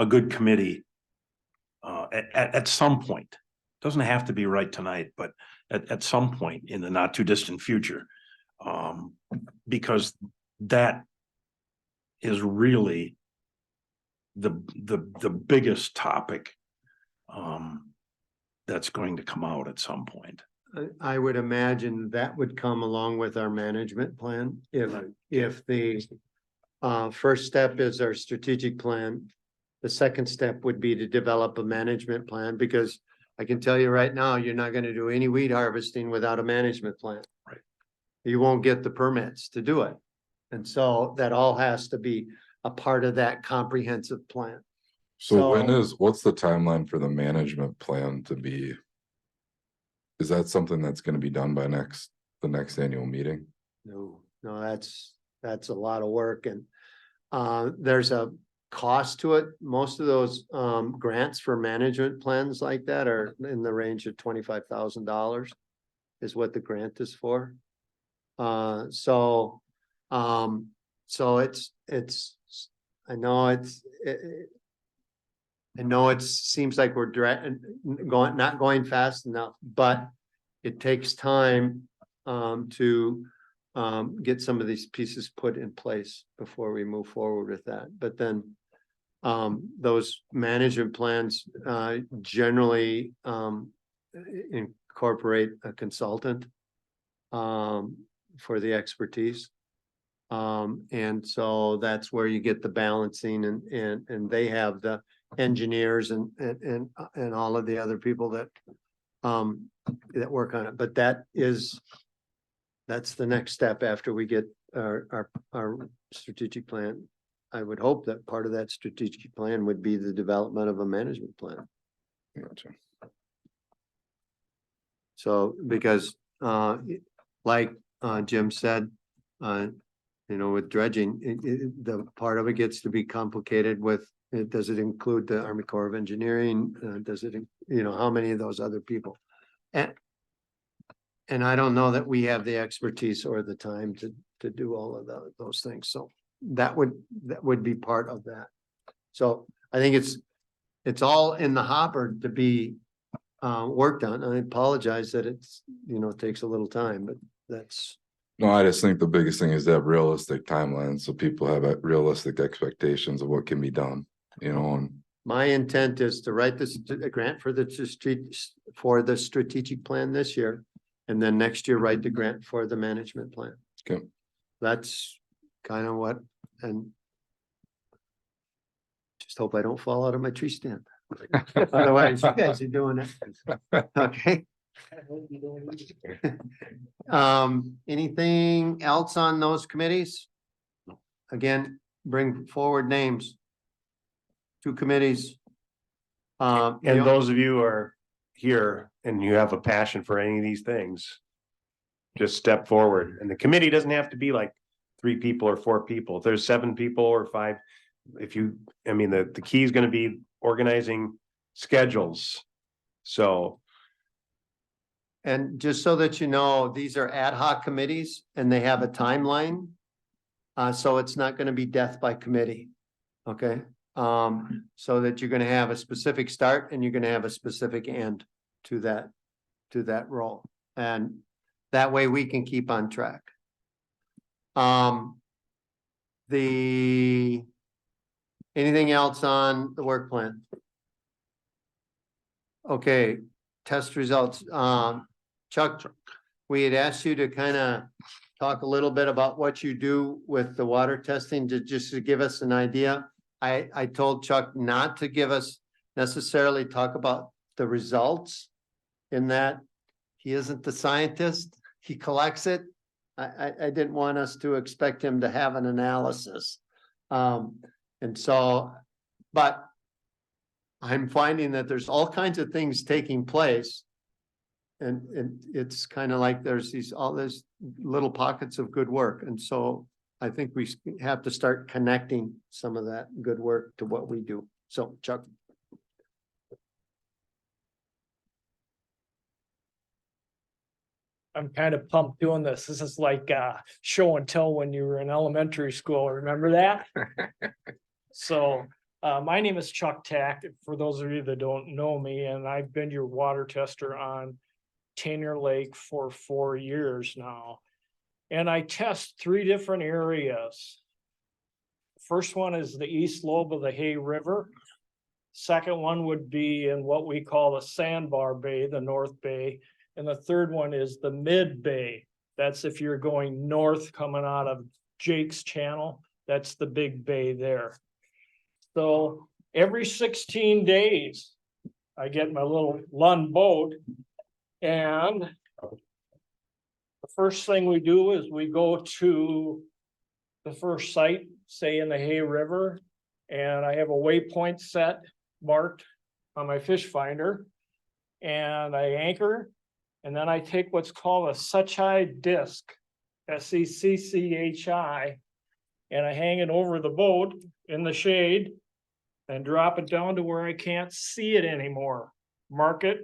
good committee at some point. Doesn't have to be right tonight, but at some point in the not too distant future. Because that is really the biggest topic that's going to come out at some point. I would imagine that would come along with our management plan. If the first step is our strategic plan, the second step would be to develop a management plan, because I can tell you right now, you're not going to do any weed harvesting without a management plan. Right. You won't get the permits to do it. And so that all has to be a part of that comprehensive plan. So what's the timeline for the management plan to be is that something that's gonna be done by the next annual meeting? No, that's a lot of work and there's a cost to it. Most of those grants for management plans like that are in the range of $25,000 is what the grant is for. So it's, I know it seems like we're not going fast enough, but it takes time to get some of these pieces put in place before we move forward with that. But then those management plans generally incorporate a consultant for the expertise. And so that's where you get the balancing and they have the engineers and all of the other people that work on it. But that's the next step after we get our strategic plan. I would hope that part of that strategic plan would be the development of a management plan. Gotcha. So, because, like, Jim said, with dredging, the part of it gets to be complicated with, does it include the Army Corps of Engineering? Does it, how many of those other people? And I don't know that we have the expertise or the time to do all of those things. So that would be part of that. So I think it's all in the hopper to be worked on. I apologize that it's, takes a little time, but that's. No, I just think the biggest thing is to have realistic timelines, so people have realistic expectations of what can be done, and. My intent is to write a grant for the strategic plan this year. And then next year, write the grant for the management plan. Okay. That's kind of what, and just hope I don't fall out of my tree stand. Otherwise, you guys are doing it. Okay. Anything else on those committees? Again, bring forward names. 2 committees. And those of you who are here and you have a passion for any of these things, just step forward. And the committee doesn't have to be like 3 people or 4 people. If there's 7 people or 5, the key is going to be organizing schedules. So. And just so that you know, these are ad hoc committees and they have a timeline. So it's not going to be death by committee. Okay. So that you're going to have a specific start and you're going to have a specific end to that role. And that way we can keep on track. Anything else on the work plan? Okay, test results. Chuck, we had asked you to kind of talk a little bit about what you do with the water testing just to give us an idea. I told Chuck not to give us necessarily talk about the results in that he isn't the scientist. He collects it. I didn't want us to expect him to have an analysis. And so, but I'm finding that there's all kinds of things taking place. And it's kind of like there's all these little pockets of good work. And so I think we have to start connecting some of that good work to what we do. So Chuck. I'm kind of pumped doing this. This is like show and tell when you were in elementary school. Remember that? So my name is Chuck Tack, for those of you that don't know me, and I've been your water tester on Tainter Lake for 4 years now. And I test 3 different areas. First one is the east lobe of the Hay River. Second one would be in what we call the Sandbar Bay, the North Bay. And the third one is the Mid Bay. That's if you're going north coming out of Jake's Channel. That's the big bay there. So every 16 days, I get my little Lund boat, and the first thing we do is we go to the first site, say in the Hay River, and I have a waypoint set marked on my fish finder, and I anchor And then I take what's called a Secchi disc, SECCHI, and I hang it over the boat in the shade and drop it down to where I can't see it anymore. Mark it.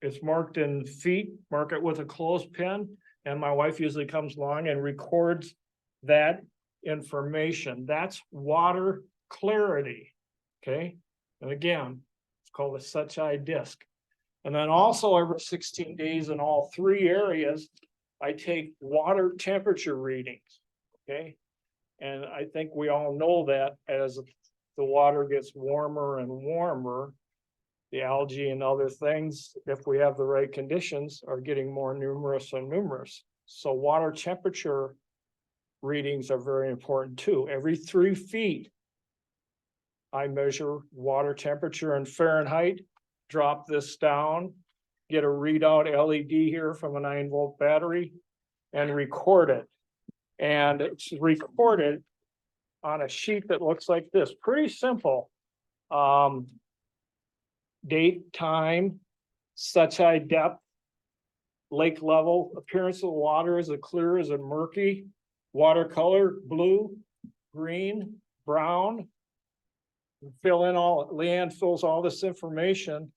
It's marked in feet, mark it with a clothespin, and my wife usually comes along and records that information. That's water clarity. Okay, and again, it's called a Secchi disc. And then also every 16 days in all three areas, I take water temperature readings. Okay, and I think we all know that as the water gets warmer and warmer, the algae and other things, if we have the right conditions, are getting more numerous and numerous. So water temperature readings are very important too. Every 3 feet, I measure water temperature in Fahrenheit, drop this down, get a readout LED here from a 9-volt battery, and record it. And it's recorded on a sheet that looks like this, pretty simple. Date, time, Secchi depth, lake level, appearance of the water, is it clear, is it murky, water color, blue, green, brown. Fill in all, Leanne fills all this information,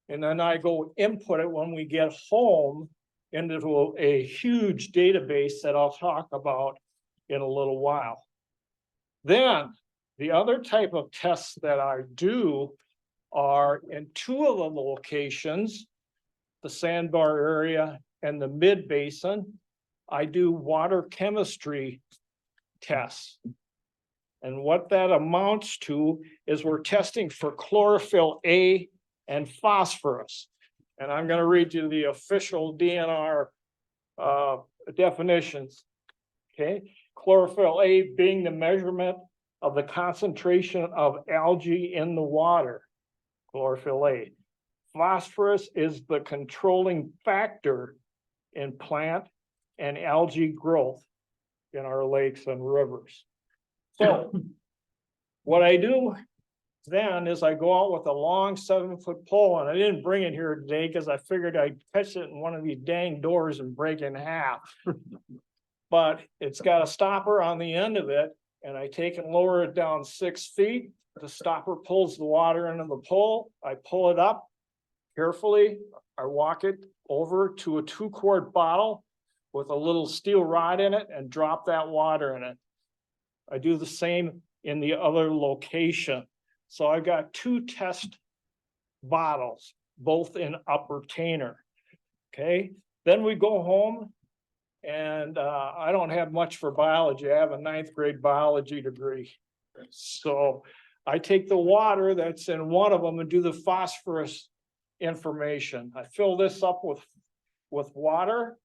and then I go input it when we get home into a huge database that I'll talk about in a little while. Then the other type of tests that I do are in 2 of the locations, the sandbar area and the mid basin. I do water chemistry tests. And what that amounts to is we're testing for chlorophyll A and phosphorus. And I'm going to read you the official DNR definitions. Okay, chlorophyll A being the measurement of the concentration of algae in the water. Chlorophyll A. Phosphorus is the controlling factor in plant and algae growth in our lakes and rivers. So what I do then is I go out with a long 7-foot pole, and I didn't bring it here today because I figured I'd catch it in one of these dang doors and break it in half. But it's got a stopper on the end of it, and I take and lower it down 6 feet. The stopper pulls the water into the pole. I pull it up carefully. I walk it over to a 2-quart bottle with a little steel rod in it and drop that water in it. I do the same in the other location. So I've got 2 test bottles, both in upper Tainter. Okay, then we go home, and I don't have much for biology. I have a 9th grade biology degree. So I take the water that's in one of them and do the phosphorus information. I fill this up with water.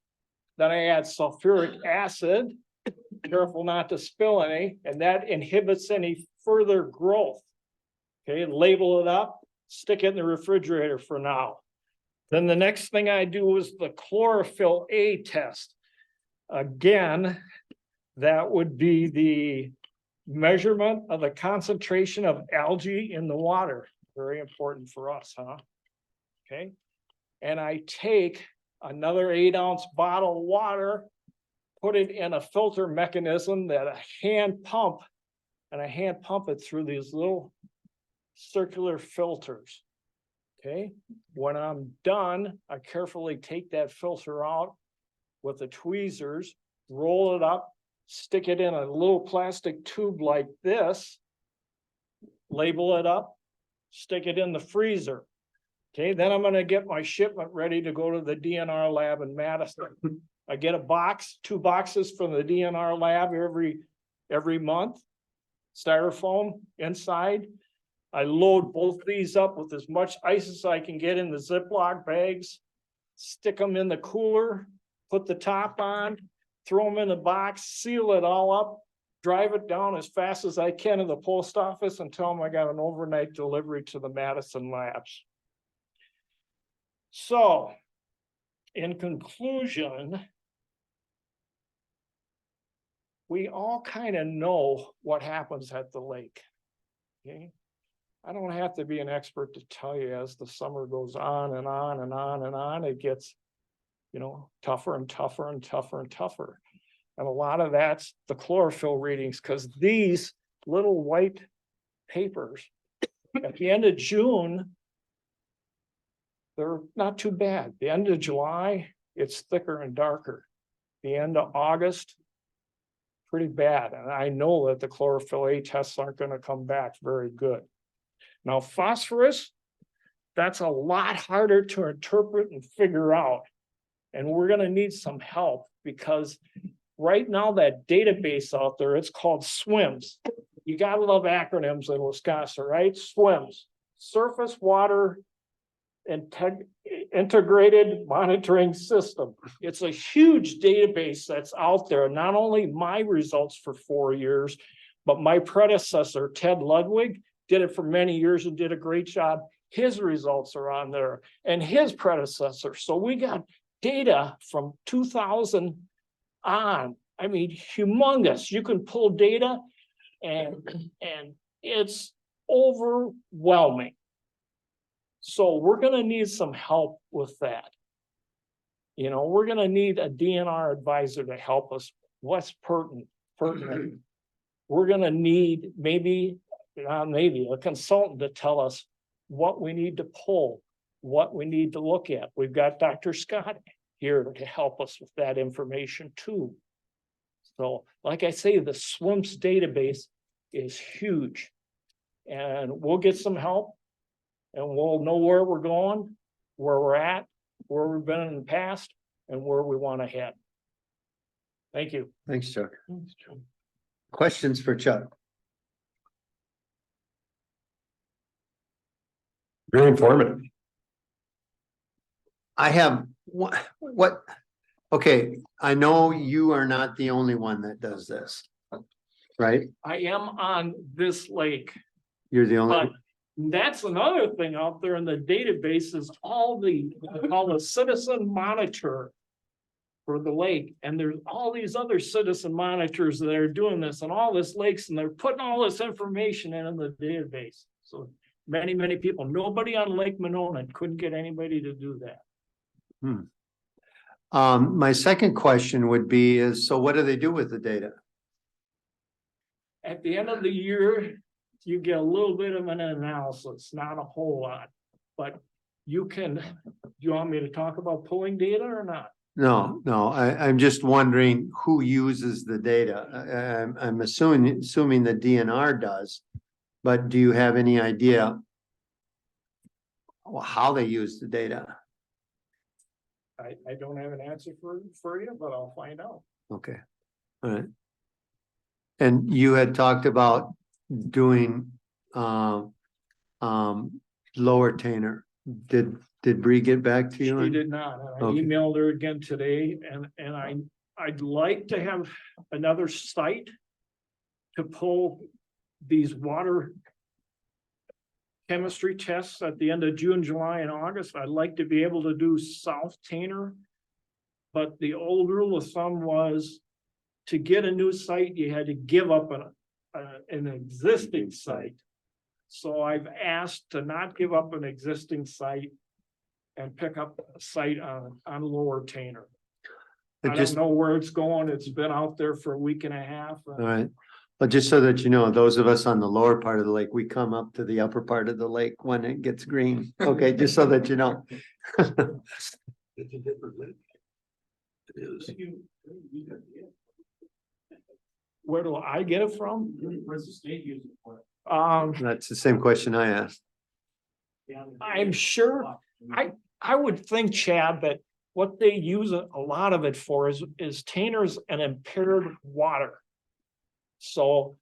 Then I add sulfuric acid, careful not to spill any, and that inhibits any further growth. Okay, label it up, stick it in the refrigerator for now. Then the next thing I do is the chlorophyll A test. Again, that would be the measurement of the concentration of algae in the water. Very important for us, huh? Okay, and I take another 8-ounce bottle of water, put it in a filter mechanism that I hand pump, and I hand pump it through these little circular filters. Okay, when I'm done, I carefully take that filter out with the tweezers, roll it up, stick it in a little plastic tube like this, label it up, stick it in the freezer. Okay, then I'm gonna get my shipment ready to go to the DNR lab in Madison. I get a box, 2 boxes from the DNR lab every month, styrofoam inside. I load both these up with as much ice as I can get in the Ziploc bags, stick them in the cooler, put the top on, throw them in the box, seal it all up, drive it down as fast as I can to the post office and tell them I got an overnight delivery to the Madison labs. So, in conclusion, we all kind of know what happens at the lake. Okay, I don't have to be an expert to tell you as the summer goes on and on and on and on, it gets tougher and tougher and tougher and tougher. And a lot of that's the chlorophyll readings, because these little white papers at the end of June, they're not too bad. The end of July, it's thicker and darker. The end of August, pretty bad. And I know that the chlorophyll A tests aren't going to come back very good. Now, phosphorus, that's a lot harder to interpret and figure out. And we're going to need some help, because right now that database out there, it's called SWIMS. You got to love acronyms in Wisconsin, right? SWIMS, Surface Water Integrated Monitoring System. It's a huge database that's out there. Not only my results for 4 years, but my predecessor, Ted Ludwig, did it for many years and did a great job. His results are on there, and his predecessor. So we got data from 2000 on. I mean, humongous. You can pull data and it's overwhelming. So we're going to need some help with that. We're going to need a DNR advisor to help us. What's pertinent? We're going to need maybe a consultant to tell us what we need to pull, what we need to look at. We've got Dr. Scott here to help us with that information too. So, like I say, the SWIMS database is huge, and we'll get some help, and we'll know where we're going, where we're at, where we've been in the past, and where we want to head. Thank you. Thanks, Chuck. Questions for Chuck? Very informative. I have what, okay, I know you are not the only one that does this, right? I am on this lake, You're the only, but that's another thing out there in the database is all the citizen monitor for the lake. And there's all these other citizen monitors that are doing this on all this lakes, and they're putting all this information in the database. So many people, nobody on Lake Monona couldn't get anybody to do that. my second question would be is, so what do they do with the data? At the end of the year, you get a little bit of an analysis, not a whole lot, but you can, do you want me to talk about pulling data or not? No, I'm just wondering who uses the data. I'm assuming the DNR does, but do you have any idea how they use the data? I don't have an answer for you, but I'll find out. Okay, all right. And you had talked about doing lower Tainter. Did Bree get back to you? She did not. I Okay. emailed her again today, and I'd like to have another site to pull these water chemistry tests at the end of June, July, and August. I'd like to be able to do South Tainter. But the old rule of thumb was to get a new site, you had to give up an existing site. So I've asked to not give up an existing site and pick up a site on lower Tainter. I don't know where it's going. It's been out there for a week and a half. All right. But just so that you know, those of us on the lower part of the lake, we come up to the upper part of the lake when it gets green. Okay, just so that you know. It's a different lake. It is. Where do I get it from? Where's the state using it for? That's the same question I asked. I'm sure, I would think, Chad, that what they use a lot of it for is Tainter's and impaired water. So,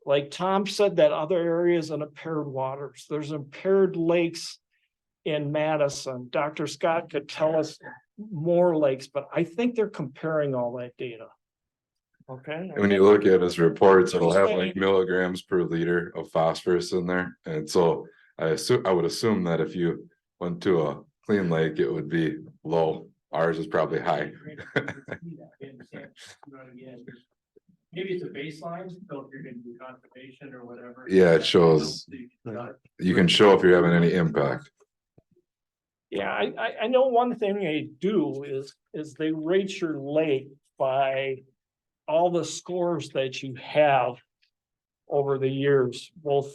like Tom said, that other areas and impaired waters, there's impaired lakes in Madison. Dr. Scott could tell us more lakes, but I think they're comparing all that data. Okay. When you look at his reports, it'll have like milligrams per liter of phosphorus in there. And so I would assume that if you went to a clean lake, it would be low. Ours is probably high. Maybe it's a baseline, so if you're gonna do conservation or whatever. Yeah, it shows. You can show if you're having any impact. Yeah, I know one thing they do is they rate your lake by all the scores that you have over the years, both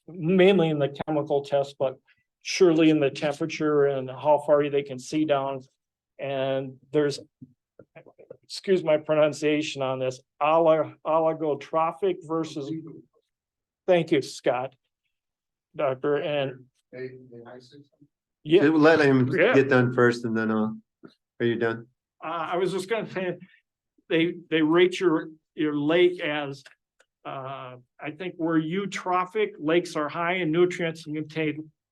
mainly in the chemical test, but surely in the temperature and how far they can see down. And there's, excuse my pronunciation on this, oligotrophic versus, thank you, Scott. Doctor, and yeah, Let him Yeah. get done first and then, are you done? I was just gonna say, they rate your lake as, I think where eutrophic, lakes are high in nutrients and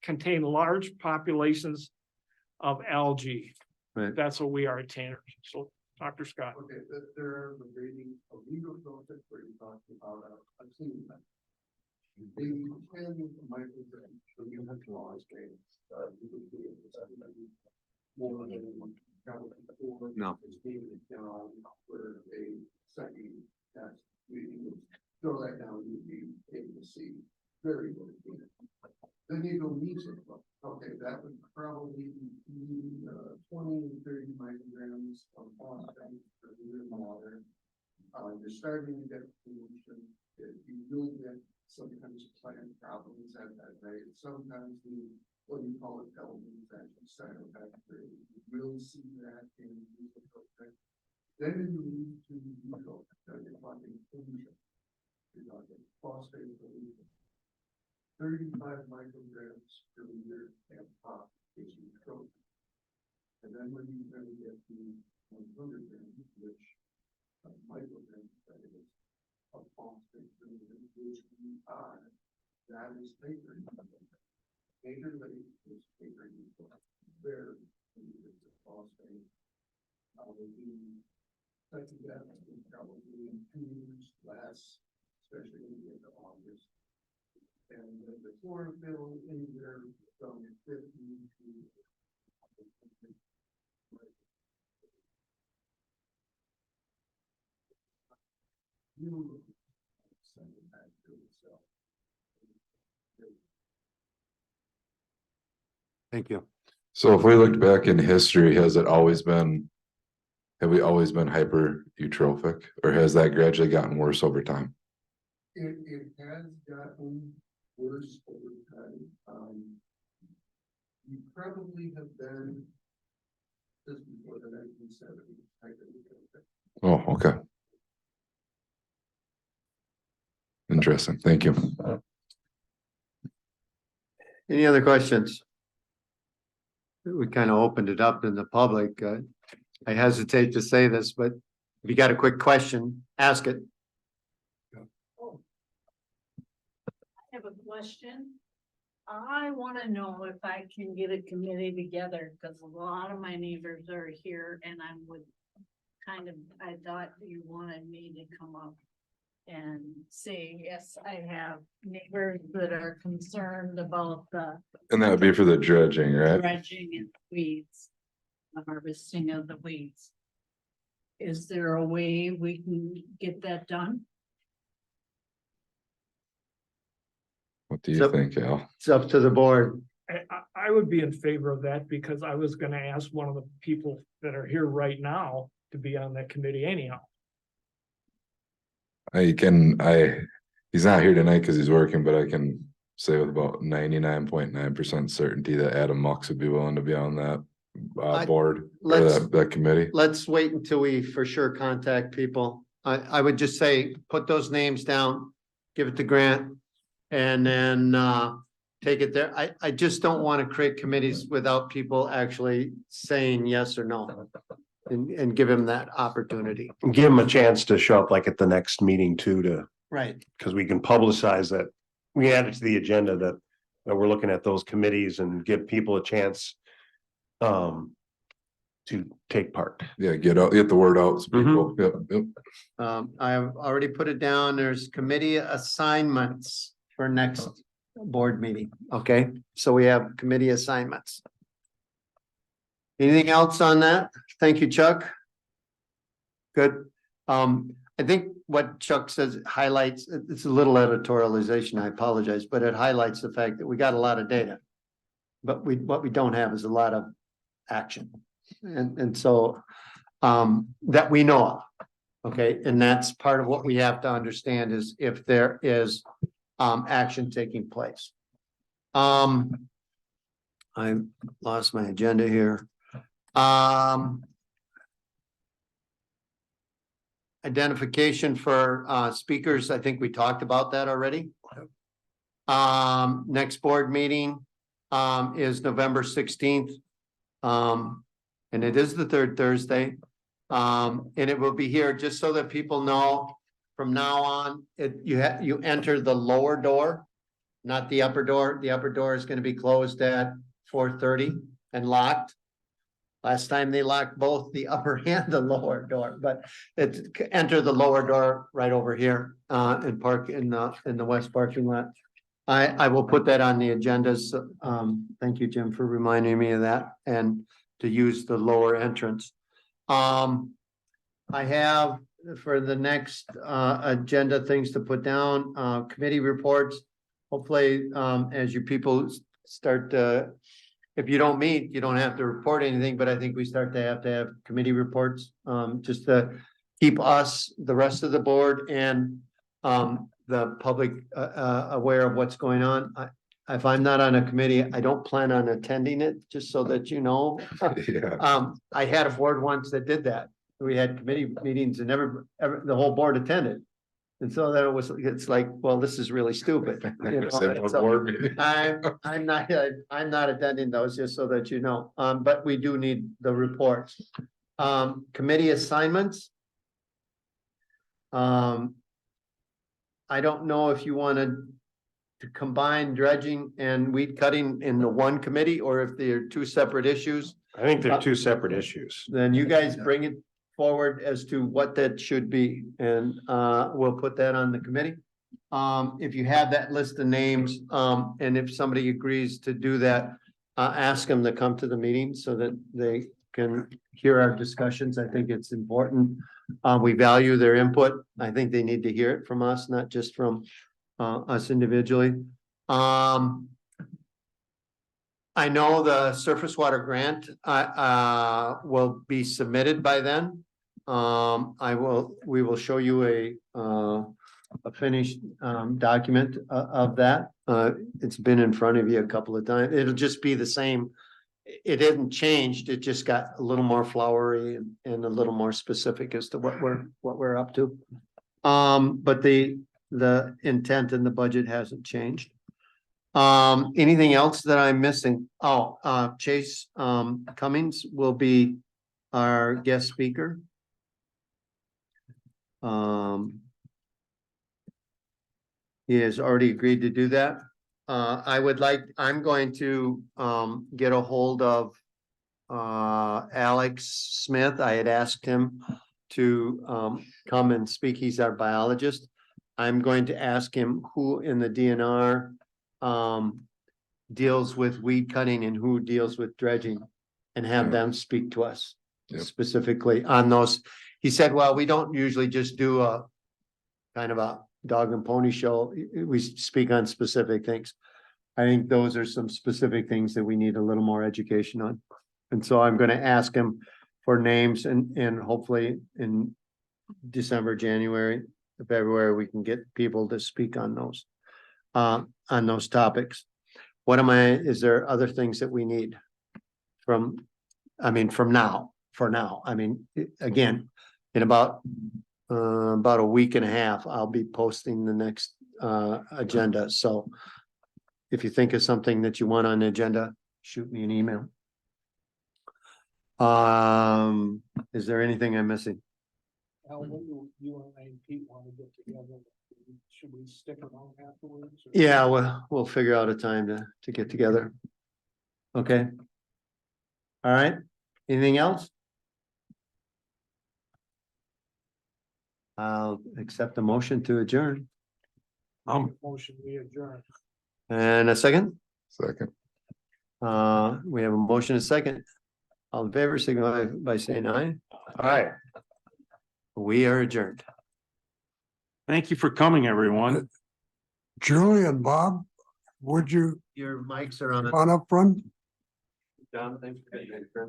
contain large populations of algae. Right. That's what we are at Tainter. So, Dr. Scott. Okay, there are the rating of legal process where you talked about, I've seen that. They can micrograms, so you have to always gain. More than one. No. Where a second test, you throw that down, you'd be able to see very good. Then you go measles, okay, that would probably be 20 to 30 micrograms of phosphate per liter of water. You're starting to get pollution, you will get sometimes plant problems at that rate, sometimes what you call it, elements and cyanobacteria, you will see that in the process. Then you move to neutral, then you're talking pollution. You're talking phosphate pollution. 35 micrograms per liter and pop is neutral. And then when you then get to 100 grams, which micrograms that is of phosphate per liter, which we are, that is Tainter. Tainter lake is Tainter neutral. Very limited to phosphate. The second that is probably in 2 years less, especially in the end of August. And the chlorophyll in there from 50 to. You send it back to itself. Thank you. So if we looked back in history, have we always been hyper eutrophic, or has that gradually gotten worse over time? It has gotten worse over time. You probably have been just before the 1970s. Oh, okay. Interesting, thank you. Any other questions? We kind of opened it up in the public. I hesitate to say this, but if you got a quick question, ask it. I have a question. I want to know if I can get a committee together, because a lot of my neighbors are here and I would I thought you wanted me to come up and say, yes, I have neighbors that are concerned about the And that would be for the dredging, right? dredging and weeds, the harvesting of the weeds. Is there a way we can get that done? What do you So- think, Al? It's up to the board. I would be in favor of that because I was gonna ask one of the people that are here right now to be on that committee anyhow. He's not here tonight because he's working, but I can say with about 99.9% certainty that Adam Mux would be willing to be on that board or let's- that committee. Let's wait until we for sure contact people. I would just say, put those names down, give it to Grant. And then take it there. I just don't want to create committees without people actually saying yes or no. And give him that opportunity. Give them a chance to show up like at the next meeting too, Right. because we can publicize that. We add it to the agenda that we're looking at those committees and give people a chance to take part. Yeah, get the word out. So people, yep. I've already put it down. There's committee assignments for next board meeting. Okay, so we have committee assignments. Anything else on that? Thank you, Chuck. Good. I think what Chuck says highlights, it's a little editorialization, I apologize, but it highlights the fact that we got a lot of data. but what we don't have is a lot of action. And so, that we know of. Okay, and that's part of what we have to understand is if there is, action taking place. I lost my agenda here. Identification for, speakers, I think we talked about that already. Next board meeting, is November 16th. And it is the third Thursday. And it will be here just so that people know from now on, you enter the lower door, not the upper door. The upper door is going to be closed at 4:30 and locked. Last time they locked both the upper and the lower door, but enter the lower door right over here, and park in the west parking lot. I will put that on the agendas. Thank you, Jim, for reminding me of that and to use the lower entrance. I have for the next agenda things to put down, committee reports. Hopefully, as you people start if you don't meet, you don't have to report anything, but I think we start to have committee reports, just to keep us, the rest of the board and the public aware of what's going on. If I'm not on a committee, I don't plan on attending it, just so that you know. Yeah. I had a board once that did that. We had committee meetings and the whole board attended. And so then it's like, well, this is really stupid. You know? Simple So board meeting. I'm not attending those, just so that you know, but we do need the reports. Committee assignments. I don't know if you wanted to combine dredging and weed cutting into one committee, or if they're two separate issues. I think they're two separate issues. Then you guys bring it forward as to what that should be, and we'll put that on the committee. If you have that list of names, and if somebody agrees to do that, ask them to come to the meeting so that they can hear our discussions. I think it's important. We value their input. I think they need to hear it from us, not just from us individually. I know the surface water grant will be submitted by then. We will show you a finished document of that. It's been in front of you a couple of times. It'll just be the same. It hasn't changed. It just got a little more flowery and a little more specific as to what we're up to. But the intent and the budget hasn't changed. Anything else that I'm missing? Chase Cummings will be our guest speaker. He has already agreed to do that. I'm going to get a hold of Alex Smith. I had asked him to come and speak. He's our biologist. I'm going to ask him who in the DNR deals with weed cutting and who deals with dredging, and have them speak to us specifically on those. He said, well, we don't usually just do a kind of a dog and pony show. We speak on specific things. I think those are some specific things that we need a little more education on. And so I'm going to ask him for names, and hopefully in December, January, February, we can get people to speak on those topics. Is there other things that we need for now? I mean, again, in about a week and a half, I'll be posting the next agenda. So if you think of something that you want on the agenda, shoot me an email. Is there anything I'm missing? Al, when do you and Pete want to get together? Should we stick around afterwards? Or? Yeah, we'll figure out a time to get together. Okay. All right. Anything else? I'll accept the motion to adjourn. Motion we adjourn. And a second? Second. We have a motion, a second. All in favor, signify by saying aye. All right. We are adjourned. Thank you for coming, everyone. Julie and Bob, would you Your mics are on. on up front? John, thanks for being here.